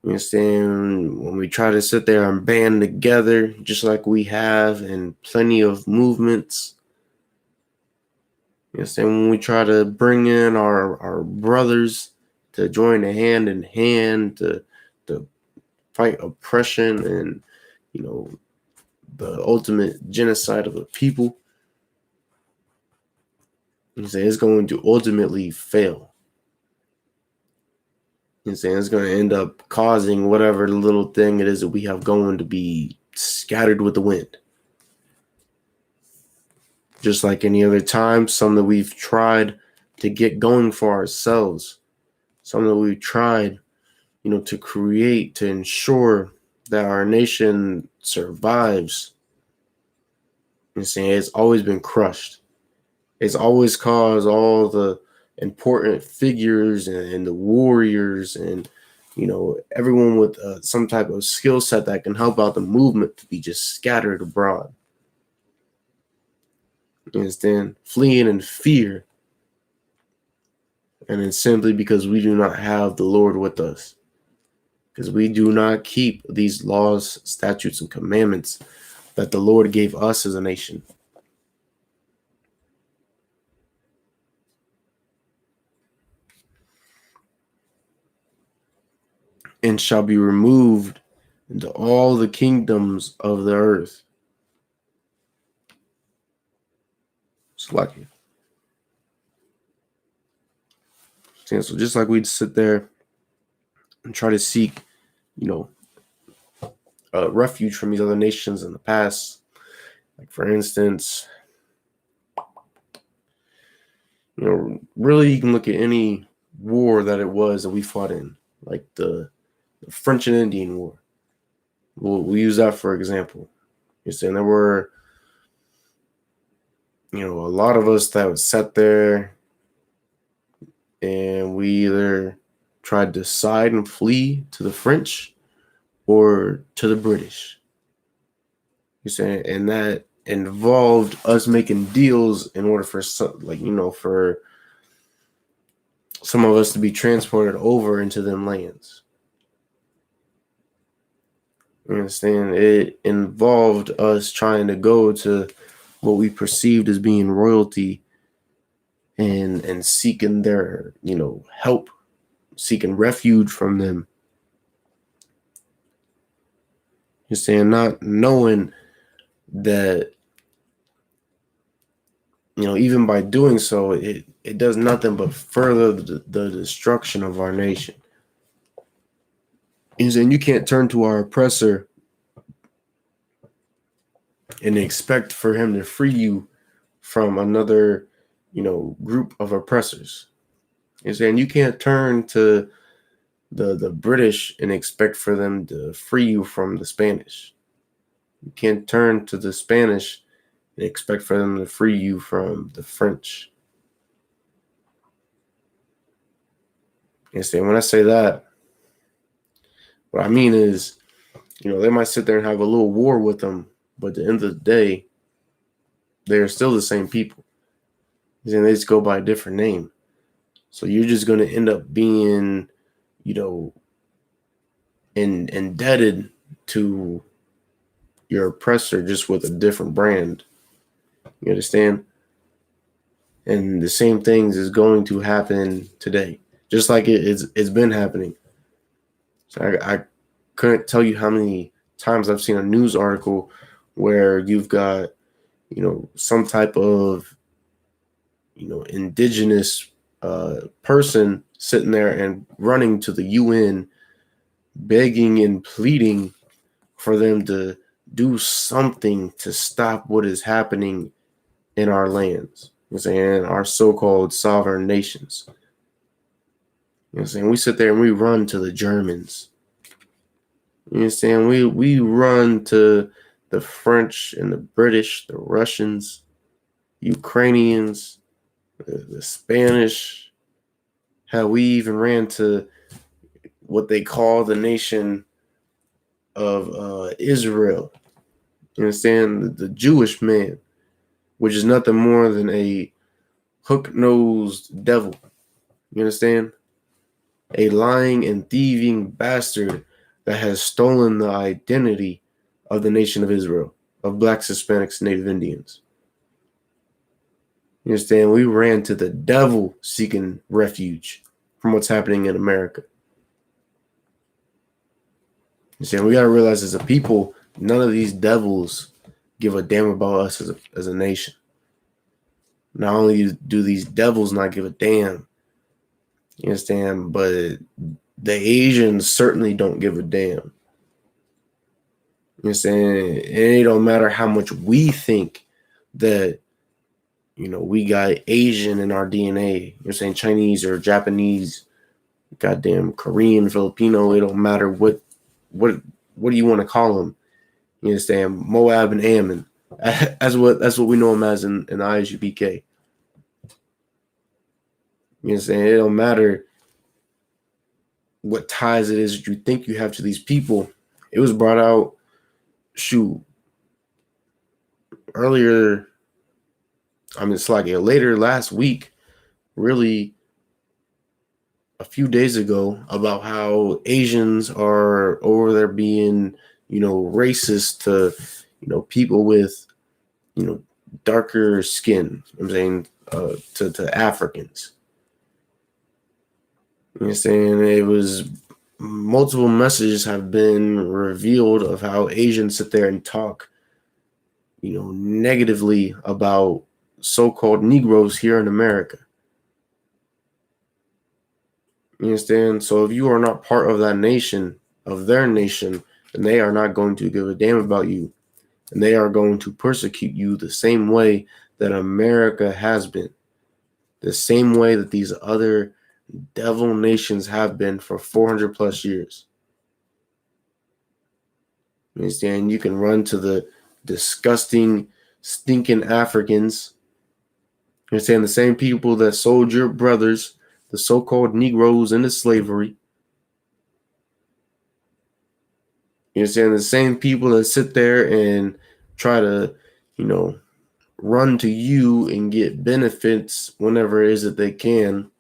S1: You understand? When we try to sit there and band together, just like we have in plenty of movements. You understand? When we try to bring in our brothers to join a hand in hand to fight oppression and, the ultimate genocide of the people, you say it's going to ultimately fail. You saying it's going to end up causing whatever little thing it is that we have going to be scattered with the wind. Just like any other time, some that we've tried to get going for ourselves, some that we've tried, to create, to ensure that our nation survives. You saying it's always been crushed. It's always caused all the important figures and the warriors and, everyone with some type of skill set that can help out the movement to be just scattered abroad. You understand? Fleeing in fear. And it's simply because we do not have the Lord with us. Because we do not keep these laws, statutes, and commandments that the Lord gave us as a nation. And shall be removed into all the kingdoms of the earth. It's lucky. So just like we'd sit there and try to seek, refuge from these other nations in the past, like for instance, really you can look at any war that it was that we fought in, like the French and Indian War. We'll use that for example. You're saying there were, a lot of us that would sit there and we either tried to side and flee to the French or to the British. You're saying, and that involved us making deals in order for for some of us to be transported over into them lands. You understand? It involved us trying to go to what we perceived as being royalty and seeking their, help, seeking refuge from them. You're saying, not knowing that, even by doing so, it does nothing but further the destruction of our nation. You're saying you can't turn to our oppressor and expect for him to free you from another, group of oppressors. You're saying you can't turn to the British and expect for them to free you from the Spanish. You can't turn to the Spanish and expect for them to free you from the French. You see, when I say that, what I mean is, they might sit there and have a little war with them, but at the end of the day, they're still the same people. And they just go by a different name. So you're just going to end up being, indebted to your oppressor just with a different brand. You understand? And the same things is going to happen today, just like it's been happening. So I couldn't tell you how many times I've seen a news article where you've got, some type of, indigenous person sitting there and running to the UN, begging and pleading for them to do something to stop what is happening in our lands. You know what I'm saying? Our so-called sovereign nations. You know what I'm saying? We sit there and we run to the Germans. You know what I'm saying? We run to the French and the British, the Russians, Ukrainians, the Spanish. How we even ran to what they call the nation of Israel. You understand? The Jewish man, which is nothing more than a hook-nosed devil. You understand? A lying and thieving bastard that has stolen the identity of the nation of Israel, of blacks, Hispanics, Native Indians. You understand? We ran to the devil seeking refuge from what's happening in America. You understand? We got to realize as a people, none of these devils give a damn about us as a nation. Not only do these devils not give a damn, you understand, but the Asians certainly don't give a damn. You know what I'm saying? It don't matter how much we think that, we got Asian in our DNA. You know what I'm saying? Chinese or Japanese, goddamn Korean, Filipino. It don't matter what do you want to call them? You understand? Moab and Ammon. That's what we know them as in the I.S.U.P.K. You know what I'm saying? It don't matter what ties it is that you think you have to these people. It was brought out, earlier, it's like later last week, really a few days ago, about how Asians are over there being, racist to, people with, darker skin. I'm saying to Africans. You know what I'm saying? It was multiple messages have been revealed of how Asians sit there and talk, negatively about so-called Negroes here in America. You understand? So if you are not part of that nation, of their nation, then they are not going to give a damn about you. And they are going to persecute you the same way that America has been. The same way that these other devil nations have been for 400 plus years. You understand? You can run to the disgusting, stinking Africans. You understand? The same people that sold your brothers, the so-called Negroes, into slavery. You understand? The same people that sit there and try to, run to you and get benefits whenever it is that they can.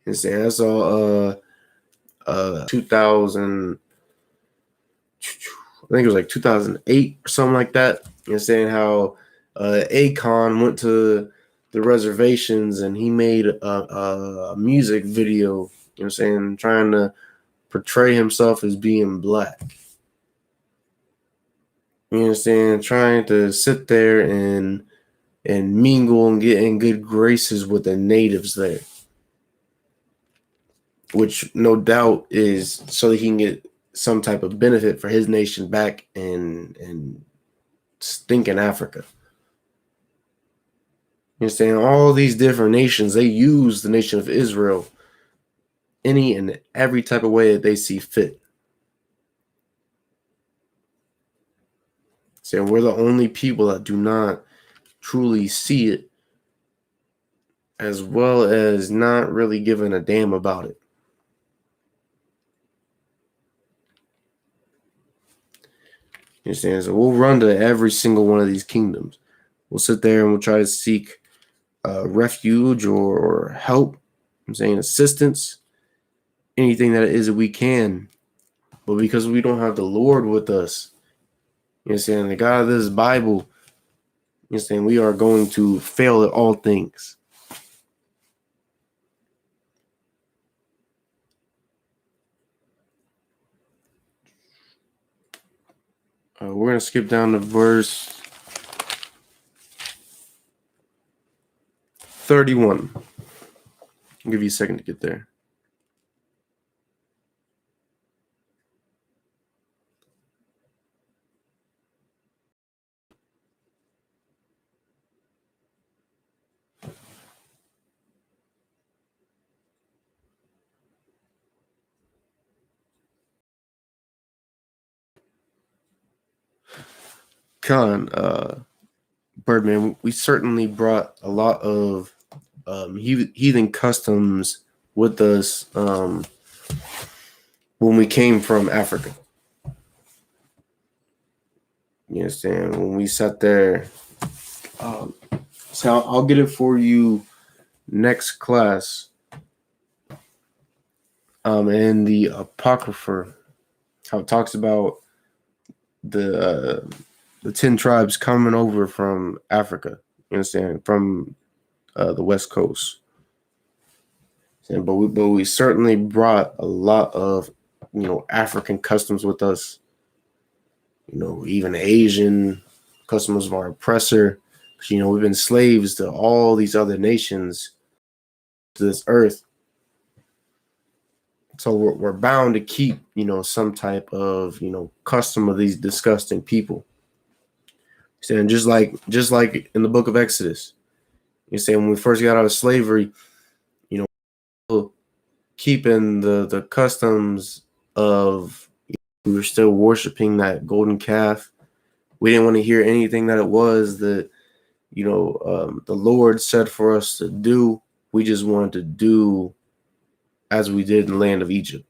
S1: And saying that's all 2000, I think it was like 2008 or something like that. And saying how Akon went to the reservations and he made a music video, saying, trying to portray himself as being black. You understand? Trying to sit there and mingle and get in good graces with the natives there, which no doubt is so that he can get some type of benefit for his nation back in stinking Africa. You understand? All these different nations, they use the nation of Israel any and every type of way that they see fit. So we're the only people that do not truly see it, as well as not really giving a damn about it. You understand? So we'll run to every single one of these kingdoms. We'll sit there and we'll try to seek refuge or help. I'm saying assistance, anything that it is that we can. But because we don't have the Lord with us, you understand, the God of this Bible, you understand, we are going to fail at all things. We're going to skip down to verse 31. I'll give you a second to get there. Birdman, we certainly brought a lot of heathen customs with us when we came from Africa. You understand? When we sat there, so I'll get it for you next class. In the Apocrypha, how it talks about the 10 tribes coming over from Africa. You understand? From the West Coast. But we certainly brought a lot of African customs with us. Even Asian customs of our oppressor. We've been slaves to all these other nations to this earth. So we're bound to keep, some type of, custom of these disgusting people. And just like in the book of Exodus, you say when we first got out of slavery, keeping the customs of, we were still worshiping that golden calf. We didn't want to hear anything that it was that, the Lord said for us to do. We just wanted to do as we did in the land of Egypt.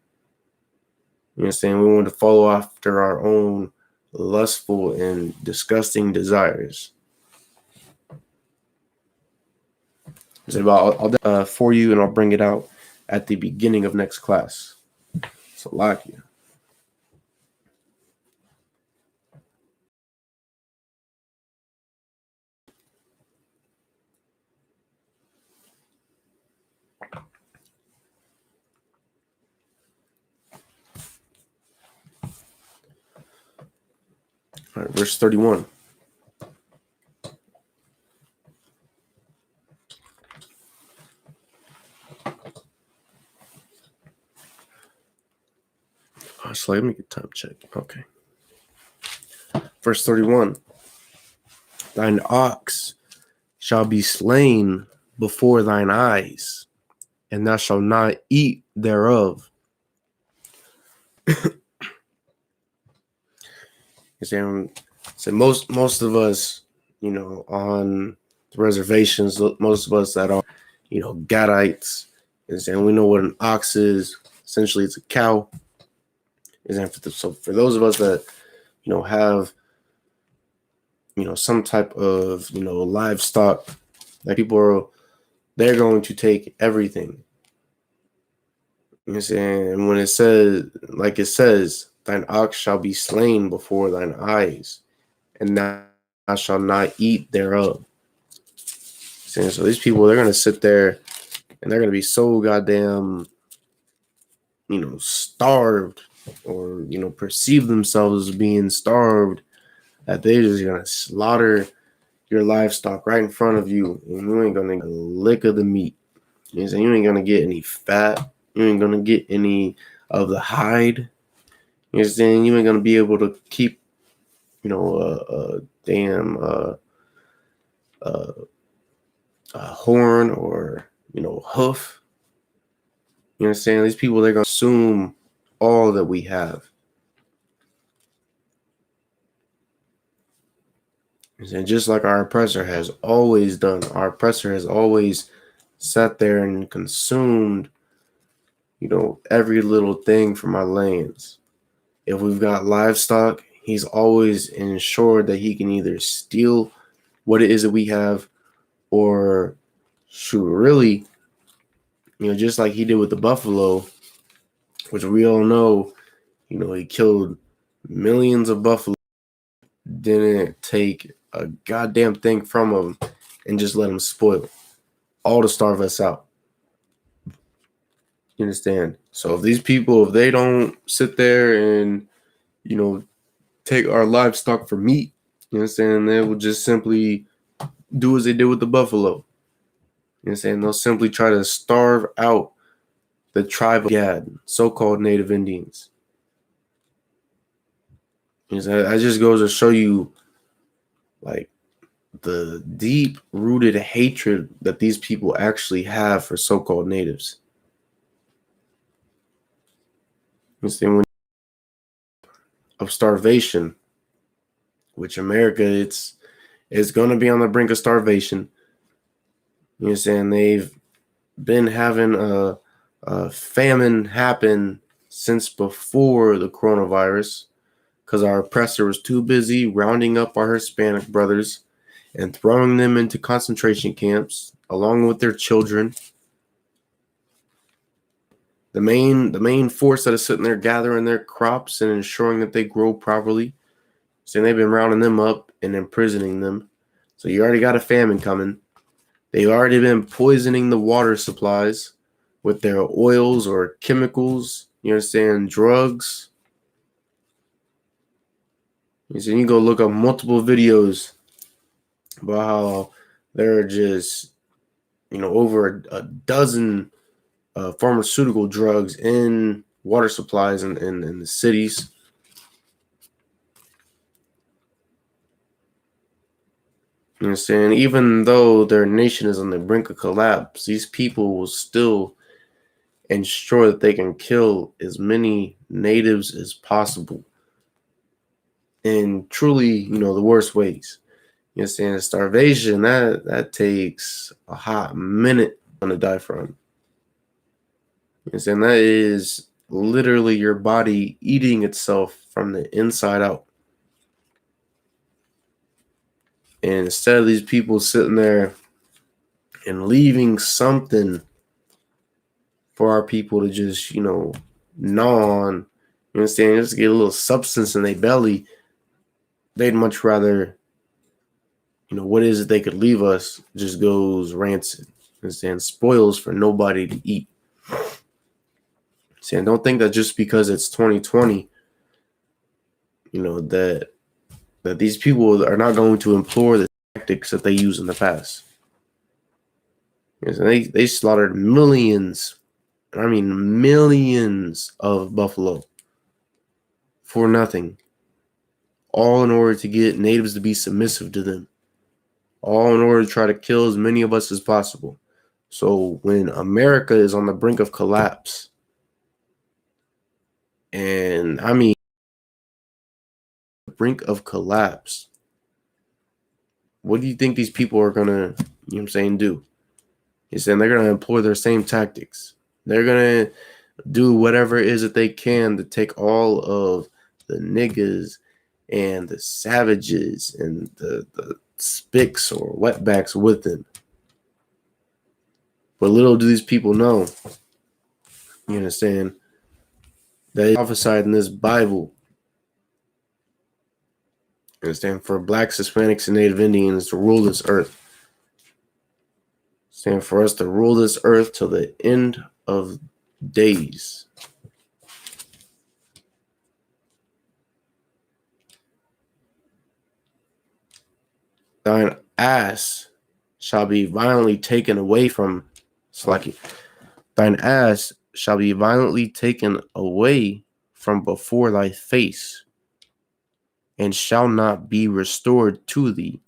S1: You understand? We wanted to follow after our own lustful and disgusting desires. So I'll for you, and I'll bring it out at the beginning of next class. So like you. All right, verse 31. So let me get time check. Okay. Verse 31. Thine ox shall be slain before thine eyes, and thou shalt not eat thereof. So most of us, on the reservations, most of us that are, Gadites, and we know what an ox is. Essentially, it's a cow. So for those of us that, have, some type of, livestock, like they're going to take everything. You know what I'm saying? And when it says, like it says, thine ox shall be slain before thine eyes, and thou shalt not eat thereof. Saying, so these people, they're gonna sit there and they're gonna be so goddamn, starved, or perceive themselves as being starved, that they just gonna slaughter your livestock right in front of you, and you ain't gonna get a lick of the meat. You know what I'm saying? You ain't gonna get any fat. You ain't gonna get any of the hide. You know what I'm saying? You ain't gonna be able to keep, damn horn or hoof. You know what I'm saying? These people, they're gonna consume all that we have. And just like our oppressor has always done, our oppressor has always sat there and consumed, every little thing from our lands. If we've got livestock, he's always ensured that he can either steal what it is that we have, or shoot, really, just like he did with the buffalo, which we all know, he killed millions of buffalo, didn't take a goddamn thing from them, and just let them spoil, all to starve us out. You understand? So if these people, if they don't sit there and, take our livestock for meat, you understand, they will just simply do as they did with the buffalo. You understand? They'll simply try to starve out the tribe of Gad, so-called Native Indians. You know, that just goes to show you, like, the deep-rooted hatred that these people actually have for so-called natives. You understand? Of starvation, which America, it's going to be on the brink of starvation. You know what I'm saying? They've been having a famine happen since before the coronavirus, because our oppressor was too busy rounding up our Hispanic brothers and throwing them into concentration camps along with their children. The main force that is sitting there gathering their crops and ensuring that they grow properly. So they've been rounding them up and imprisoning them. So you already got a famine coming. They've already been poisoning the water supplies with their oils or chemicals, you understand, drugs. So you can go look up multiple videos about how there are just, over a dozen pharmaceutical drugs in water supplies in the cities. You understand? Even though their nation is on the brink of collapse, these people will still ensure that they can kill as many natives as possible. And truly, the worst ways. You understand? Starvation, that takes a hot minute to die from. You understand? That is literally your body eating itself from the inside out. And instead of these people sitting there and leaving something for our people to just, gnaw on, you understand, just get a little substance in their belly, they'd much rather, what is it they could leave us just goes rancid. You understand? Spoils for nobody to eat. See, and don't think that just because it's 2020, that these people are not going to employ the tactics that they used in the past. They slaughtered millions, I mean millions of buffalo for nothing, all in order to get natives to be submissive to them, all in order to try to kill as many of us as possible. So when America is on the brink of collapse, and I mean the brink of collapse, what do you think these people are gonna, do? He's saying they're gonna employ their same tactics. They're gonna do whatever it is that they can to take all of the niggas and the savages and the spicks or wetbacks with them. But little do these people know You understand? They prophesied in this Bible. You understand? For blacks, Hispanics, and Native Indians to rule this earth. Stand for us to rule this earth till the end of days. Thine ass shall be violently taken away from Slaki. Thine ass shall be violently taken away from before thy face, and shall not be restored to thee.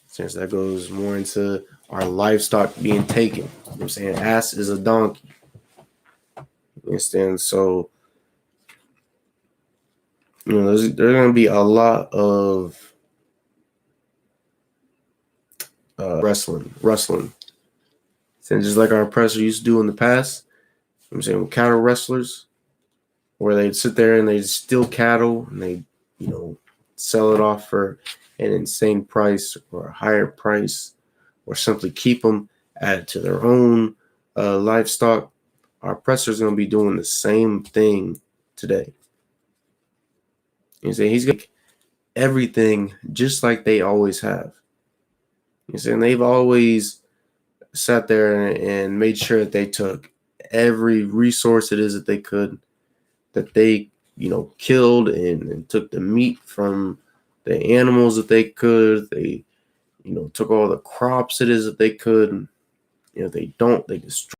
S1: Since that goes more into our livestock being taken. You know what I'm saying? Ass is a donkey. You understand? So, there's going to be a lot of rustling. And just like our oppressor used to do in the past, you know what I'm saying, with cattle wrestlers, where they'd sit there and they'd steal cattle and they, sell it off for an insane price or a higher price, or simply keep them, add to their own livestock. Our oppressors going to be doing the same thing today. You see, he's going to make everything just like they always have. You see, and they've always sat there and made sure that they took every resource it is that they could, that they, killed and took the meat from the animals that they could. They, took all the crops it is that they could. They don't, they destroy.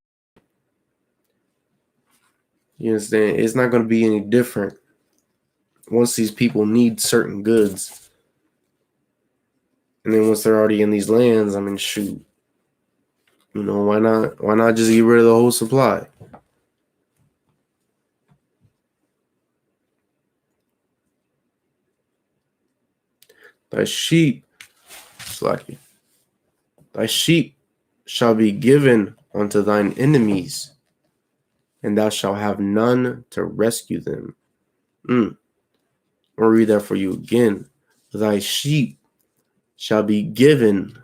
S1: You understand? It's not going to be any different once these people need certain goods. And then once they're already in these lands, I mean, shoot. Why not? Why not just get rid of the whole supply? Thy sheep, Slacky, thy sheep shall be given unto thine enemies, and thou shalt have none to rescue them. I'll read that for you again. Thy sheep shall be given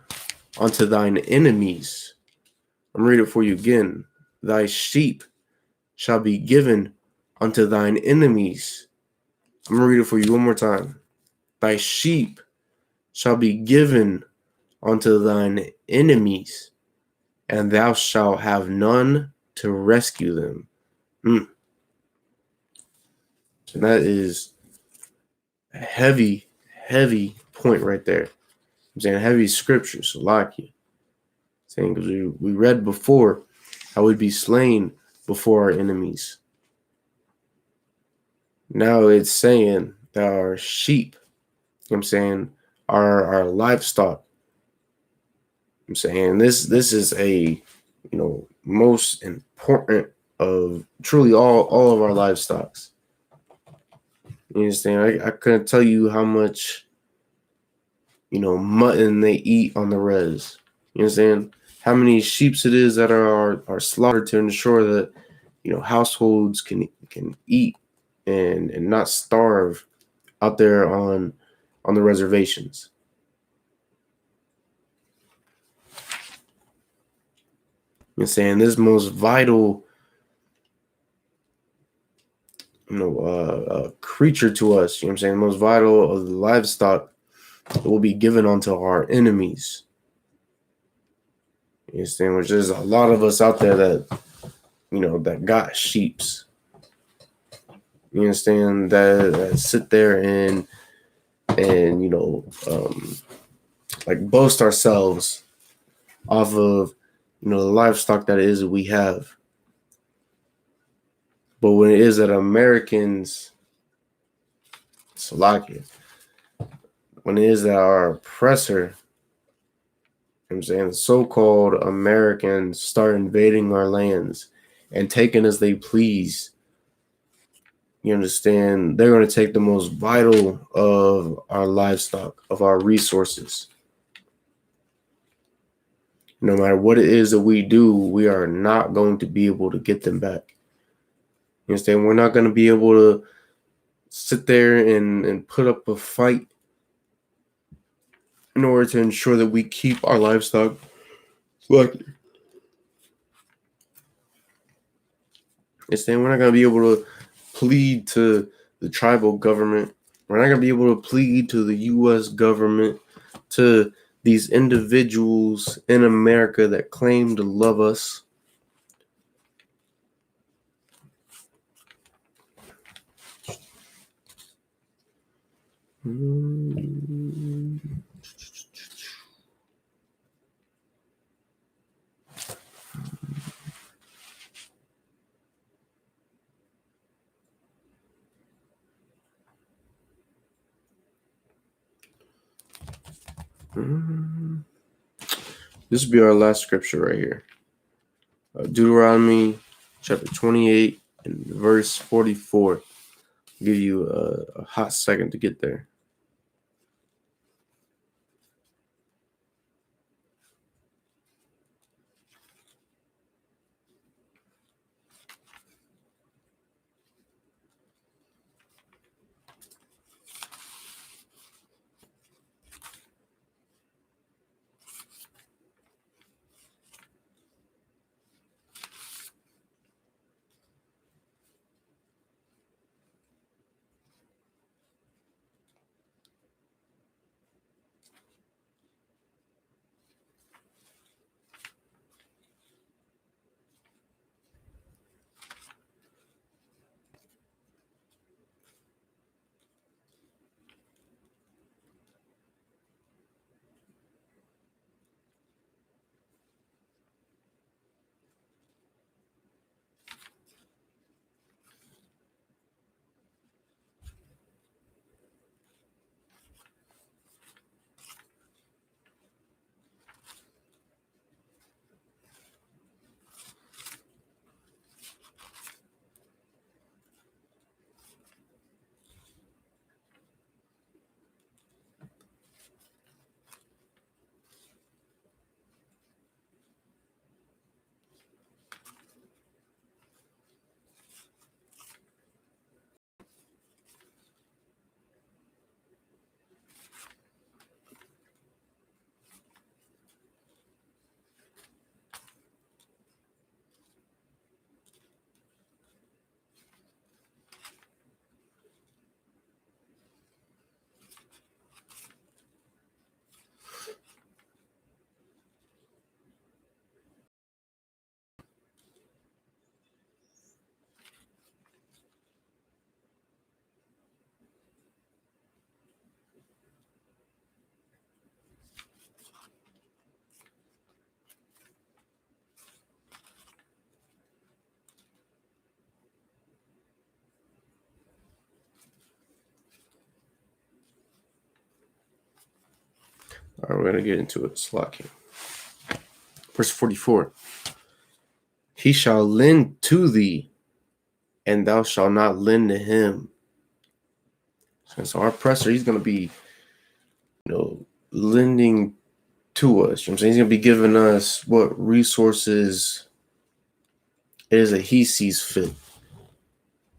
S1: unto thine enemies. I'm read it for you again. Thy sheep shall be given unto thine enemies. I'm going to read it for you one more time. Thy sheep shall be given unto thine enemies, and thou shalt have none to rescue them. And that is a heavy, heavy point right there. I'm saying heavy scripture, so like you. Saying, because we read before how we'd be slain before our enemies. Now it's saying that our sheep, I'm saying, our livestock. I'm saying this is a, most important of truly all of our livestocks. You understand? I couldn't tell you how much, mutton they eat on the res. You understand? How many sheeps it is that are slaughtered to ensure that, households can eat and not starve out there on the reservations. You're saying this most vital, creature to us. You know what I'm saying? Most vital of the livestock that will be given unto our enemies. You understand? Which there's a lot of us out there that, that got sheeps. You understand? That sit there and like boast ourselves off of, the livestock that it is that we have. But when it is that Americans, Slovakia, when it is that our oppressor, I'm saying, the so-called Americans start invading our lands and taking as they please, you understand, they're going to take the most vital of our livestock, of our resources. No matter what it is that we do, we are not going to be able to get them back. You understand? We're not going to be able to sit there and put up a fight in order to ensure that we keep our livestock. Look, It's saying we're not going to be able to plead to the tribal government. We're not going to be able to plead to the U.S. government, to these individuals in America that claim to love us. This will be our last scripture right here. Deuteronomy chapter 28 and verse 44. I'll give you a hot second to get there. All right, we're going to get into it. Slacking. Verse 44. He shall lend to thee, and thou shalt not lend to him. So our oppressor, he's going to be, lending to us. You know what I'm saying? He's going to be giving us what resources it is that he sees fit. You know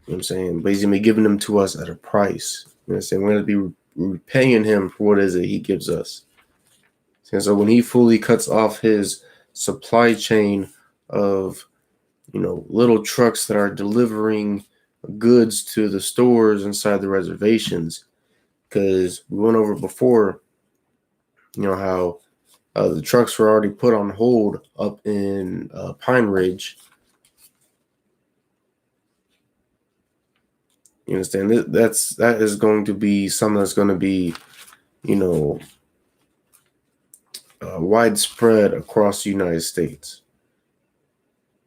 S1: what I'm saying? But he's going to be giving them to us at a price. You know what I'm saying? We're going to be repaying him for what it is that he gives us. And so when he fully cuts off his supply chain of, little trucks that are delivering goods to the stores inside the reservations, because we went over before, how the trucks were already put on hold up in Pine Ridge. You understand? That is going to be something that's going to be, widespread across the United States.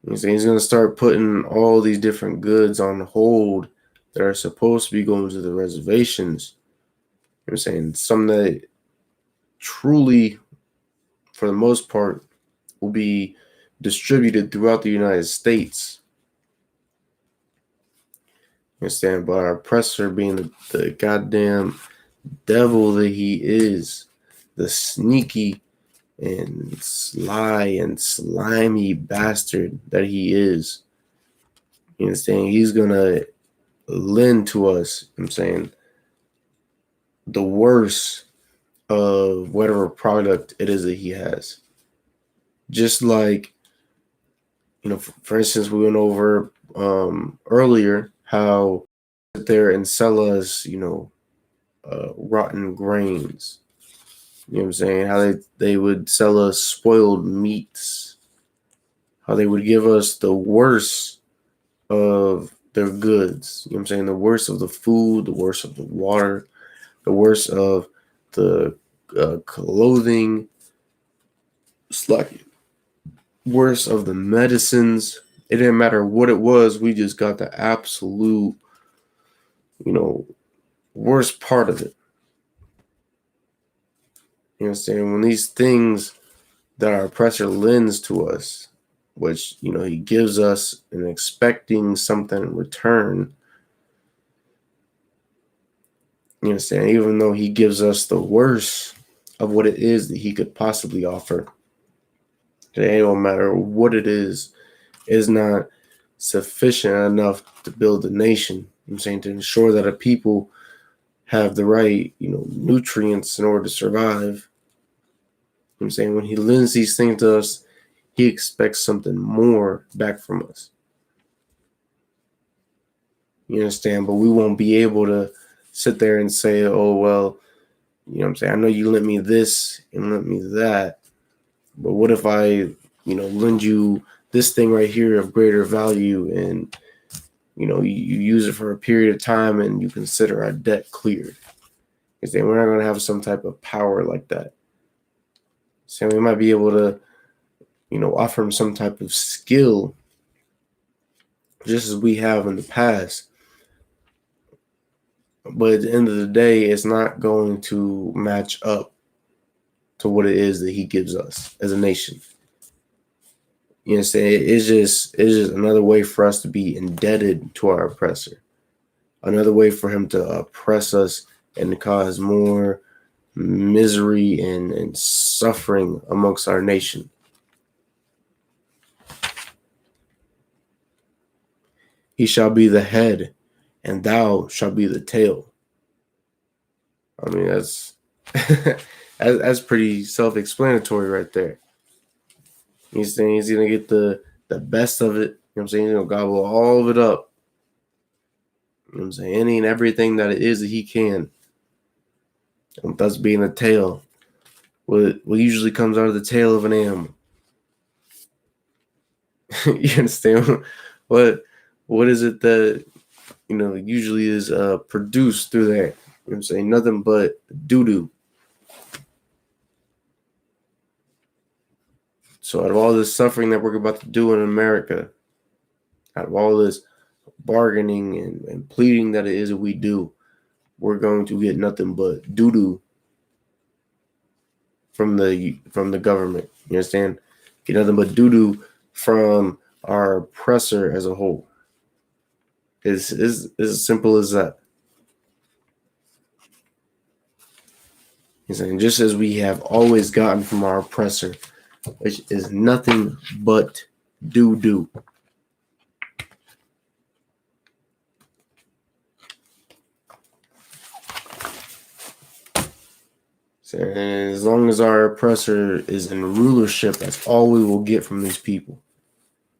S1: You know, he's going to start putting all these different goods on hold that are supposed to be going to the reservations. You know what I'm saying? Some that truly, for the most part, will be distributed throughout the United States. You understand? But our oppressor being the goddamn devil that he is, the sneaky and sly and slimy bastard that he is. You understand? He's going to lend to us, I'm saying, the worst of whatever product it is that he has. Just like, for instance, we went over earlier how sit there and sell us, rotten grains. You know what I'm saying? How they would sell us spoiled meats. How they would give us the worst of their goods. You know what I'm saying? The worst of the food, the worst of the water, the worst of the clothing. It's like worst of the medicines. It didn't matter what it was. We just got the absolute, worst part of it. You know what I'm saying? When these things that our oppressor lends to us, which, he gives us and expecting something in return, you understand? Even though he gives us the worst of what it is that he could possibly offer, it don't matter what it is not sufficient enough to build a nation. You know what I'm saying? To ensure that a people have the right, nutrients in order to survive. You know what I'm saying? When he lends these things to us, he expects something more back from us. You understand? But we won't be able to sit there and say, oh, well, you know what I'm saying? I know you lent me this and lent me that. But what if I, lend you this thing right here of greater value and, you use it for a period of time and you consider our debt cleared? Because then we're not going to have some type of power like that. So we might be able to, offer him some type of skill just as we have in the past. But at the end of the day, it's not going to match up to what it is that he gives us as a nation. You know what I'm saying? It's just another way for us to be indebted to our oppressor. Another way for him to oppress us and to cause more misery and suffering amongst our nation. He shall be the head, and thou shalt be the tail. I mean, that's that's pretty self-explanatory right there. He's saying he's gonna get the best of it. You know what I'm saying? He's gonna gobble all of it up. You know what I'm saying? Any and everything that it is that he can. And thus being a tail. What usually comes out of the tail of an animal. You understand? What is it that usually is produced through there? You know what I'm saying? Nothing but doo-doo. So out of all this suffering that we're about to do in America, out of all this bargaining and pleading that it is that we do, we're going to get nothing but doo-doo from the government. You understand? Get nothing but doo-doo from our oppressor as a whole. It's as simple as that. He's saying just as we have always gotten from our oppressor, which is nothing but doo-doo. So, and as long as our oppressor is in rulership, that's all we will get from these people.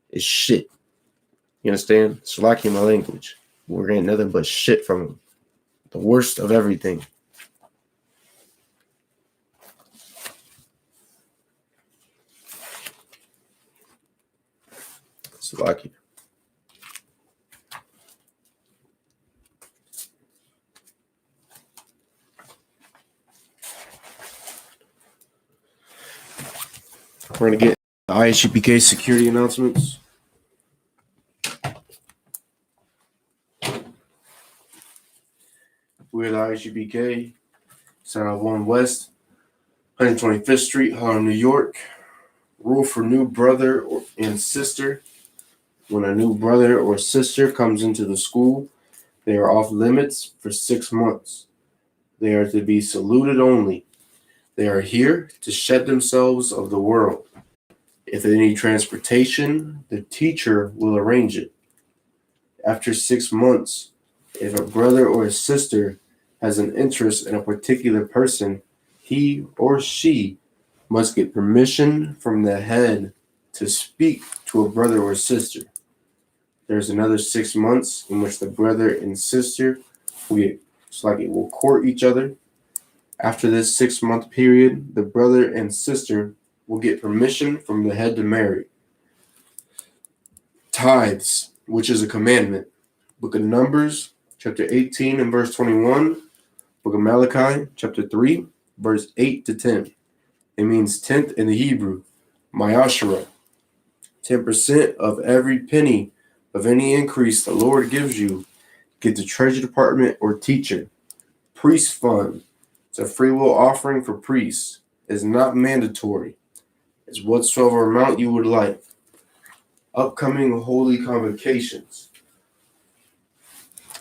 S1: It's shit. You understand? It's like in my language. We're getting nothing but shit from them. The worst of everything. It's lucky. We're going to get the I.S.U.P.K security announcements. We're the I.S.U.P.K. Center of 1 West, 125th Street, Harlem, New York. Rule for new brother and sister. When a new brother or sister comes into the school, they are off limits for 6 months. They are to be saluted only. They are here to shed themselves of the world. If they need transportation, the teacher will arrange it. After 6 months, if a brother or a sister has an interest in a particular person, he or she must get permission from the head to speak to a brother or sister. There's another 6 months in which the brother and sister will court each other. After this 6-month period, the brother and sister will get permission from the head to marry. Tithes, which is a commandment. Book of Numbers, chapter 18 and verse 21. Book of Malachi, chapter 3, verse 8 to 10. It means tenth in the Hebrew, Mayashara. 10% of every penny of any increase the Lord gives you. Get the treasury department or teacher. Priest fund. It's a free will offering for priests. It's not mandatory. It's whatsoever amount you would like. Upcoming holy convocations.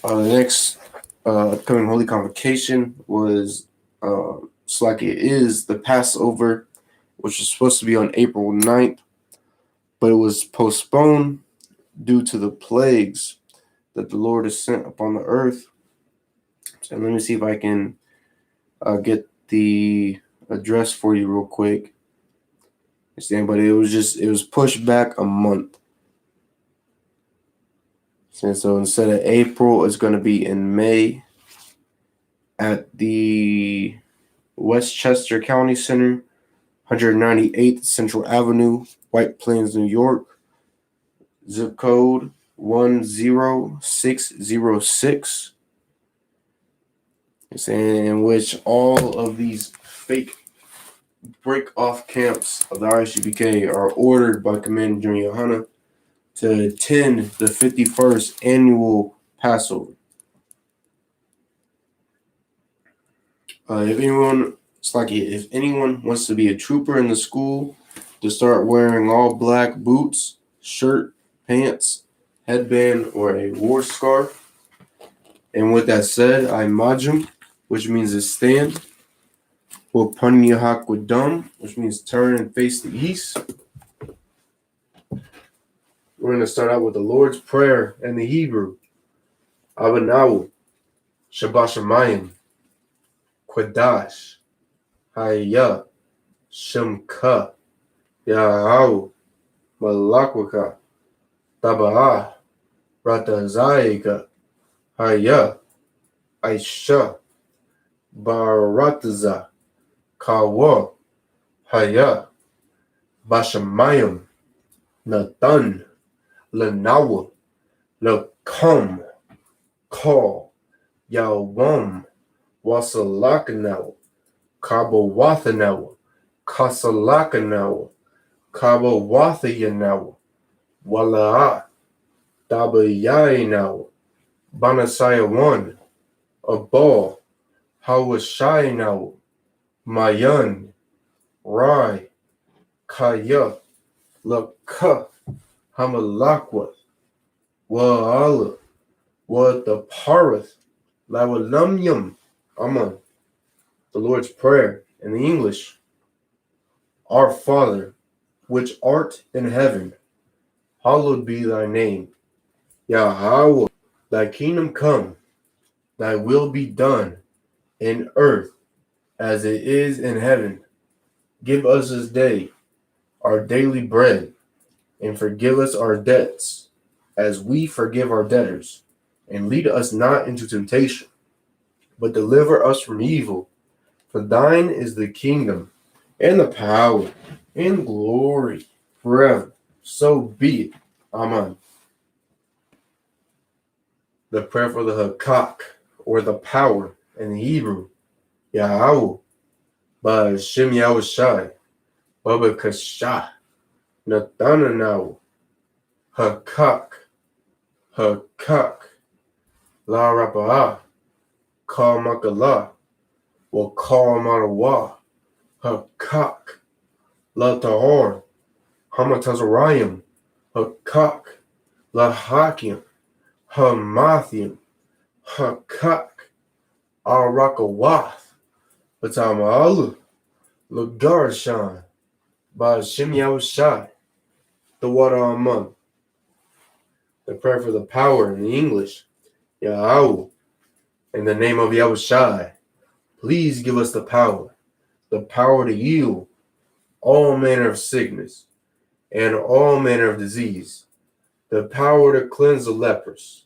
S1: The next upcoming holy convocation was is the Passover, which was supposed to be on April 9th, but it was postponed due to the plagues that the Lord has sent upon the earth. So let me see if I can get the address for you real quick. But it was pushed back a month. And so instead of April, it's going to be in May at the Westchester County Center, 198th Central Avenue, White Plains, New York. Zip code 10606. In which all of these fake break-off camps of the I.S.U.P.K are ordered by Commander GEN.YAHANNA to attend the 51st annual Passover. If anyone wants to be a trooper in the school, to start wearing all black boots, shirt, pants, headband, or a war scarf. And with that said, I majum, which means to stand. Wapanyahakwadum, which means turn and face the east. We're going to start out with the Lord's Prayer and the Hebrew. Abanawu, Shabashamayim, Kwadash, Hayya, Shemka, Yahawu, Malakwaka, Tabaha, Ratazayika, Hayya, Aisha, Barataza, Kawa, Hayya, Bashamayim, Nathan, Lanawa, Lakum, Call, Yawam, Wasalakanawa, Kabawathanao, Kasalakanawa, Kabawathayanawa, Wala'a, Dabayayanawa, Banasaya 1, Abal, Hawashayanawa, Mayan, Rai, Kaya, Laka, Hamalakwa, Wa'ala, Wa the Parath, Lawalamyam, Aman. The Lord's Prayer in the English. Our Father, which art in heaven, hallowed be thy name. Yahweh, thy kingdom come, thy will be done in earth as it is in heaven. Give us this day our daily bread, and forgive us our debts, as we forgive our debtors. And lead us not into temptation, but deliver us from evil. For thine is the kingdom, and the power, and glory, forever. So be it. Amen. The prayer for the Hakak, or the power, in the Hebrew. Yahweh, Ba'Shem Yahushai, Baba Kashah, Nathananahu, Hakak, La Rapa'ah, Kal Makalah, Wa Kal Marawa, Hakak, La Tahor, Hamatazarayim, Hakak, La Hakim, Hamathium, Hakak, Arakawath, Batamalu, Lagarshan, Ba'Shem Yahushai, the water among. The prayer for the power in the English. Yahweh, in the name of Yahushai, please give us the power to heal all manner of sickness and all manner of disease, the power to cleanse the lepers,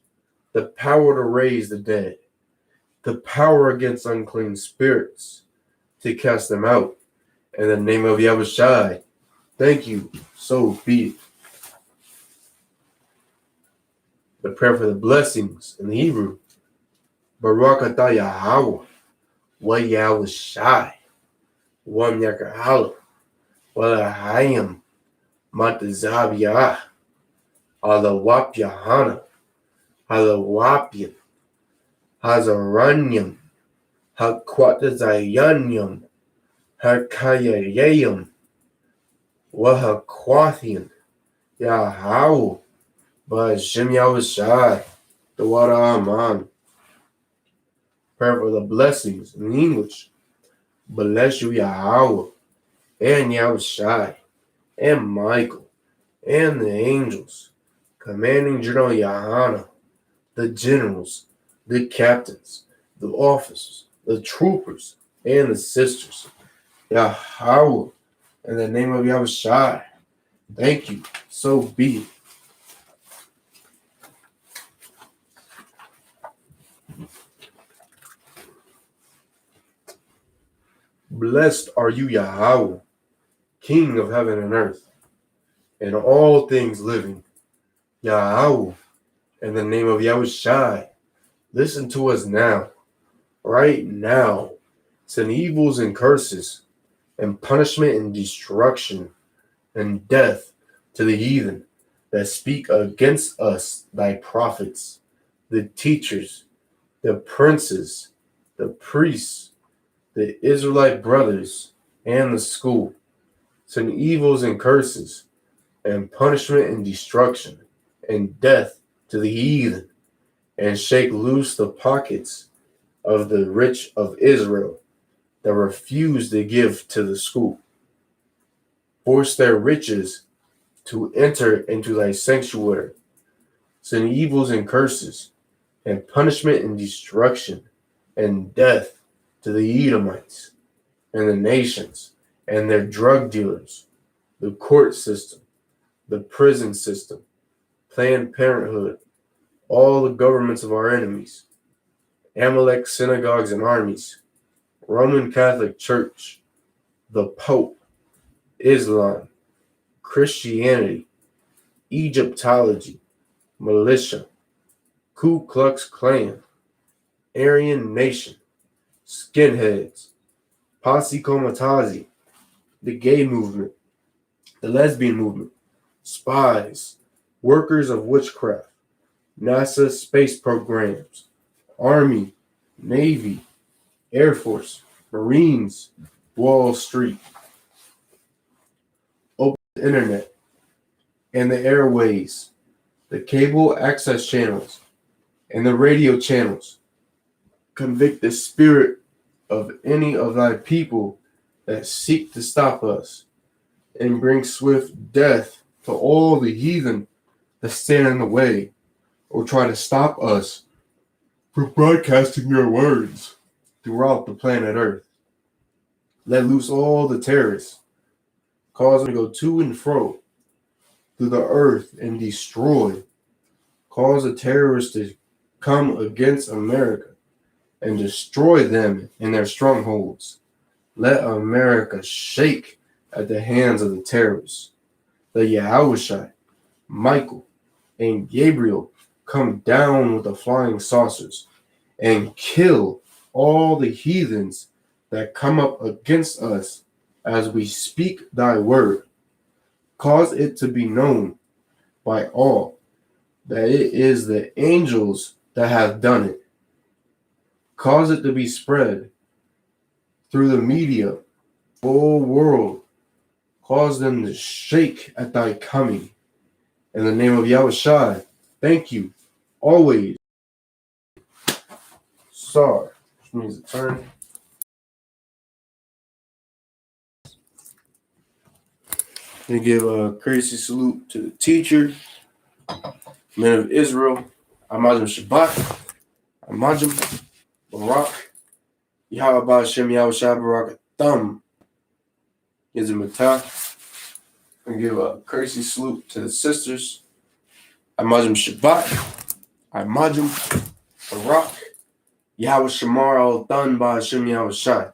S1: the power to raise the dead, the power against unclean spirits, to cast them out. In the name of Yahushua, thank you. So be it. The prayer for the blessings in the Hebrew. Baruch atah Yahweh, wa Yahushua, wa Yakahala, wa Lahayim, Matazabiyah, I.S.U.P.K, GEN.YAHANNA, I.S.U.P.K, Hazaranyam, Hakwatazayanyam, Hakayayam, Wahakwathian, Yahweh, Ba'ashem Yahushua, the water Aman. Prayer for the blessings in English. Bless you, Yahweh, and Yahushua, and Michael, and the angels, commanding General Yahanna, the generals, the captains, the officers, the troopers, and the sisters. Yahweh, in the name of Yahushua, thank you. So be it. Blessed are you, Yahweh, King of heaven and earth, and all things living. Yahweh, in the name of Yahushua, listen to us now, right now. Send evils and curses, and punishment and destruction, and death to the heathen that speak against us, thy prophets, the teachers, the princes, the priests, the Israelite brothers, and the school. Send evils and curses, and punishment and destruction, and death to the heathen, and shake loose the pockets of the rich of Israel that refuse to give to the school. Force their riches to enter into thy sanctuary. Send evils and curses, and punishment and destruction, and death to the Edomites, and the nations, and their drug dealers, the court system, the prison system, Planned Parenthood, all the governments of our enemies, Amalek synagogues and armies, Roman Catholic Church, the Pope, Islam, Christianity, Egyptology, militia, Ku Klux Klan, Aryan Nation, skinheads, Posse Comitazi, the gay movement, the lesbian movement, spies, workers of witchcraft, NASA space programs, Army, Navy, Air Force, Marines, Wall Street, open the internet and the airways, the cable access channels, and the radio channels. Convict the spirit of any of thy people that seek to stop us, and bring swift death to all the heathen that stand in the way or try to stop us from broadcasting your words throughout the planet Earth. Let loose all the terrorists, cause them to go to and fro through the earth and destroy. Cause the terrorists to come against America and destroy them in their strongholds. Let America shake at the hands of the terrorists. Let Yahushua, Michael, and Gabriel come down with the flying saucers and kill all the heathens that come up against us as we speak thy word. Cause it to be known by all that it is the angels that have done it. Cause it to be spread through the media, whole world. Cause them to shake at thy coming. In the name of Yahushua, thank you, always. Sar, which means a turn. And give a courtesy salute to the teacher, men of Israel, Amajim Shabbat, Amajim, Barak, Yahweh Ba'ashem Yahushua Barak Thumb, Yizim Matah, and give a courtesy salute to the sisters, Imajim Shabbat. Imajim Barak. Yahweh Shamar al Thun by Hashem Yahweh Shai.